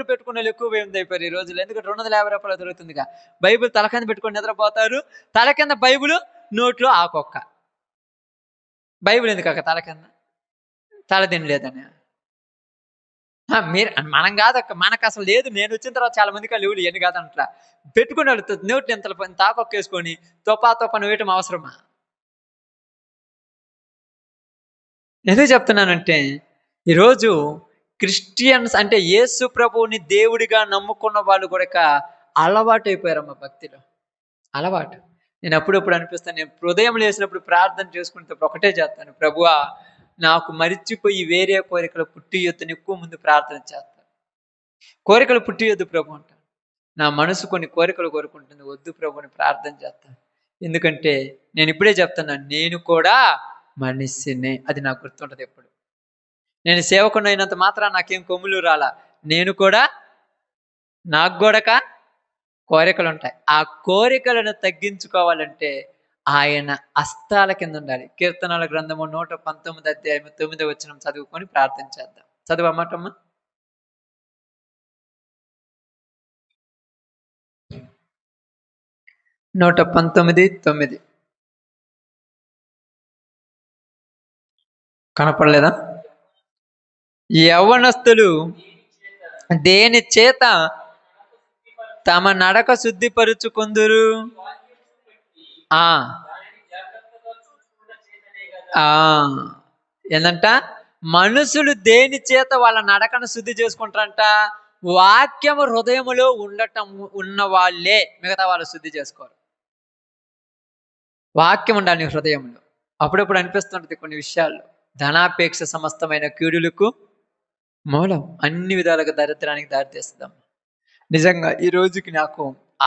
పెట్టుకునే వాళ్ళు ఎక్కువ ఏంది అయిపోయారు ఈ రోజులు. ఎందుకంటే 250 రూపాయలు దొరుకుతుందిగా. బైబుల్ తల కింద పెట్టుకొని నిద్రపోతారు, తల కింద బైబుల్, నోట్లో ఆకొక్క. బైబుల్ ఎందుకు అక్క తల కింద? తల తినలేదని. మీరు మనం కాదక్క, మనకు అసలు లేదు. నేను వచ్చిన తర్వాత చాలా మందికి ఆ లేవులు ఎన్ని కాదంట్లా పెట్టుకుని వాళ్ళు నోటి ఎంత తాకొక్కేసుకొని తోపా వేయటం అవసరమా? ఎందుకు చెప్తున్నానంటే, ఈరోజు క్రిస్టియన్స్ అంటే యేసు ప్రభువుని దేవుడిగా నమ్ముకున్న వాళ్ళు కూడా అలవాటు అయిపోయారమ్మ భక్తిలో. అలవాటు. నేను అప్పుడప్పుడు అనిపిస్తాను, నేను హృదయం లేసినప్పుడు ప్రార్థన చేసుకుంటే ఒకటే చేస్తాను, ప్రభువా నాకు మరిచిపోయి వేరే కోరికలు పుట్టియొద్దని ఎక్కువ ముందు ప్రార్థన చేస్తాను. కోరికలు పుట్టియొద్దు ప్రభు అంటాను. నా మనసు కొన్ని కోరికలు కోరుకుంటుంది, వద్దు ప్రభు అని ప్రార్థన చేస్తాను. ఎందుకంటే నేను ఇప్పుడే చెప్తున్నాను, నేను కూడా మనిషినే. అది నాకు గుర్తుంటది ఎప్పుడు. నేను సేవకుని అయినంత మాత్రం నాకేం కొమ్ములు రాలా. నాకు కూడా కోరికలు ఉంటాయి. ఆ కోరికలను తగ్గించుకోవాలంటే ఆయన హస్తాల కింద ఉండాలి. కీర్తనల గ్రంథము 119 అధ్యాయము 9వ వచనం చదువుకొని ప్రార్థన చేద్దాం. చదువమ్మటమ్మా. నూట 19:9 కనపడలేదా? యవ్వనస్తులు దేని చేత తమ నడక శుద్ధిపరుచుకుందురు? ఏంటంట? మనుషులు దేని చేత వాళ్ళ నడకను శుద్ధి చేసుకుంటారంట? వాక్యము హృదయములో ఉన్న వాళ్ళే మిగతా వాళ్ళు శుద్ధి చేసుకోరు. వాక్యం ఉండాలి నీ హృదయంలో. అప్పుడప్పుడు అనిపిస్తుంటది కొన్ని విషయాల్లో, ధనాపేక్ష సమస్తమైన కీడులకు మూలం, అన్ని విధాలుగా దరిద్రానికి దారితీస్తుందమ్మ. నిజంగా ఈ రోజుకి నాకు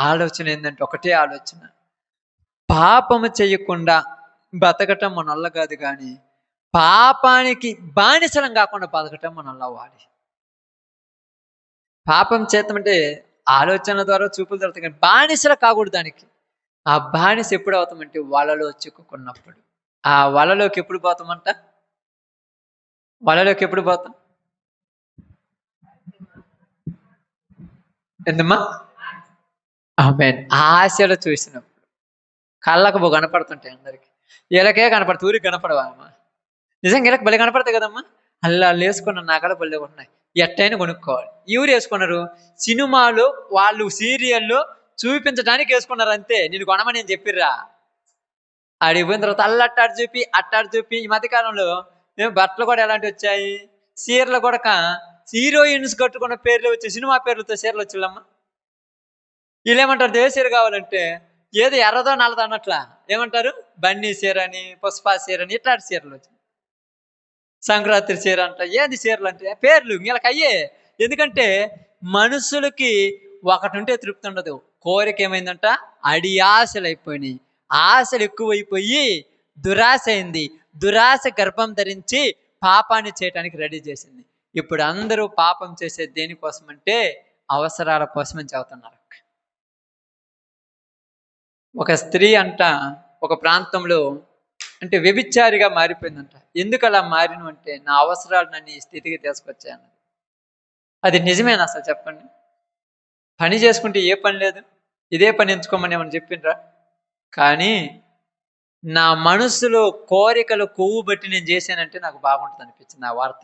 ఆలోచన ఏంటంటే, ఒకటే ఆలోచన, పాపము చేయకుండా బతకటం మన వల్ల కాదు, కానీ పాపానికి బానిసలం కాకుండా బతకటం మన వల్ల అవ్వాలి. పాపం చేతమంటే ఆలోచనల ద్వారా, చూపుల ద్వారా, కానీ బానిసలు కాకూడదు దానికి. ఆ బానిస ఎప్పుడు అవుతామంటే వలలో చిక్కుకున్నప్పుడు. ఆ వలలోకి ఎప్పుడు పోతామంట? వలలోకి ఎప్పుడు పోతాం? ఎందుమ్మా? ఆమేన్. ఆశలు చూసినప్పుడు కళ్ళకు కనపడుతుంటాయి అందరికి. వీళ్ళకే కనపడతాయి, ఊరికి కనపడవా అమ్మా? నిజంగా వీళ్ళకి భలే కనపడతాయి కదమ్మా. అల్లు వేసుకున్న నగలు భలే ఉన్నాయి, ఎట్టయినా కొనుక్కోవాలి. ఎవరు వేసుకున్నారు? సినిమాలో వాళ్ళు సీరియల్లో చూపించడానికి వేసుకున్నారు అంతే. నేను కొనమని నేను చెప్పిర్రా? ఆడికి పోయిన తర్వాత అట్టాడు చూపి ఈ మధ్యకాలంలో బట్టలు కూడా ఎలాంటివి వచ్చాయి, చీరలు కూడా హీరోయిన్స్ కట్టుకున్న పేర్లు వచ్చి, సినిమా పేర్లతో చీరలు వచ్చిల్లమ్మా. వీళ్ళు ఏమంటారు? దేవ చీర కావాలంటే ఏదో ఎర్రదో నల్లదో అన్నట్లా ఏమంటారు? బన్నీ చీర అని, పుష్పా చీర అని, ఇట్లాంటి చీరలు వచ్చి, సంక్రాంతి చీర అంట. ఏది చీరలు అంటే పేర్లు వీళ్ళకి అయ్యే. ఎందుకంటే మనుషులకి ఒకటి ఉంటే తృప్తి ఉండదు. కోరిక ఏమైందంట? అడి ఆశలు అయిపోయినాయి. ఆశలు ఎక్కువైపోయి దురాశ అయింది. దురాశ గర్భం ధరించి పాపాన్ని చేయడానికి రెడీ చేసింది. ఇప్పుడు అందరూ పాపం చేసేది దేనికోసం అంటే అవసరాల కోసమని చెబుతున్నారు. ఒక స్త్రీ అంట ఒక ప్రాంతంలో అంటే వ్యభిచారిగా మారిపోయిందంట. ఎందుకు అలా మారిను అంటే, నా అవసరాలు నన్ను ఈ స్థితికి తీసుకొచ్చాయన్నది. అది నిజమేనా అసలు చెప్పండి? పని చేసుకుంటే ఏ పని లేదు, ఇదే పని ఎంచుకోమని ఏమని చెప్పిండ్రా? కానీ నా మనసులో కోరికలు కొవ్వు బట్టి నేను చేశానంటే నాకు బాగుంటుంది అనిపించింది ఆ వార్త.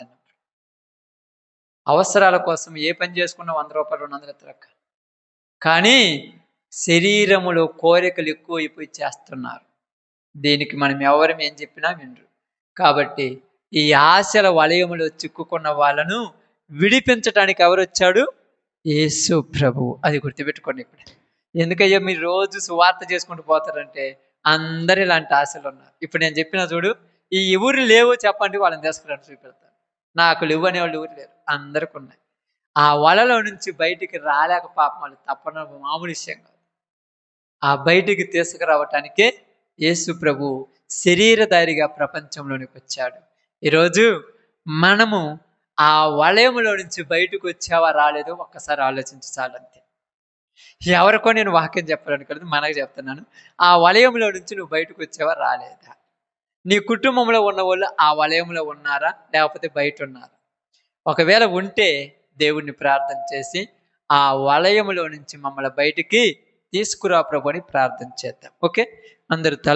అవసరాల కోసం ఏ పని చేసుకున్నా 100 రూపాయలు 200 ఎత్తలక్క, కానీ శరీరములో కోరికలు ఎక్కువైపోయి చేస్తున్నారు. దీనికి మనం ఎవరం ఏం చెప్పినా వినరు. కాబట్టి ఈ ఆశల వలయములో చిక్కుకున్న వాళ్ళను విడిపించటానికి ఎవరు వచ్చాడు? యేసు ప్రభువు. అది గుర్తుపెట్టుకోండి. ఇప్పుడు ఎందుకయ్యా మీరు రోజు సువార్త చేసుకుంటూ పోతారంటే అందరు ఇలాంటి ఆశలు ఉన్నారు. ఇప్పుడు నేను చెప్పిన చూడు, ఈ ఎవరు లేవు చెప్పండి, వాళ్ళని తీసుకురండి చూపెడతాను. నాకు లేవు అనేవాళ్ళు ఎవరు లేరు, అందరికి ఉన్నాయి. ఆ వలలో నుంచి బయటికి రాలేక పాపం వాళ్ళు తప్పన మామూలు విషయం కాదు. ఆ బయటికి తీసుకురావటానికే యేసు ప్రభు శరీరధారిగా ప్రపంచంలోనికి వచ్చాడు. ఈరోజు మనము ఆ వలయములో నుంచి బయటకు వచ్చావా రాలేదో ఒక్కసారి ఆలోచించాలంతే. ఎవరికో నేను వాక్యం చెప్పాలనుకోలేదు, మనకు చెప్తున్నాను. ఆ వలయంలో నుంచి నువ్వు బయటకు వచ్చావా రాలేదా? నీ కుటుంబంలో ఉన్న వాళ్ళు ఆ వలయంలో ఉన్నారా, లేకపోతే బయట ఉన్నారా? ఒకవేళ ఉంటే దేవుణ్ణి ప్రార్థన చేసి ఆ వలయములో నుంచి మమ్మల్ని బయటికి తీసుకురా ప్రభు అని ప్రార్థన చేద్దాం. ఓకే, అందరూ తల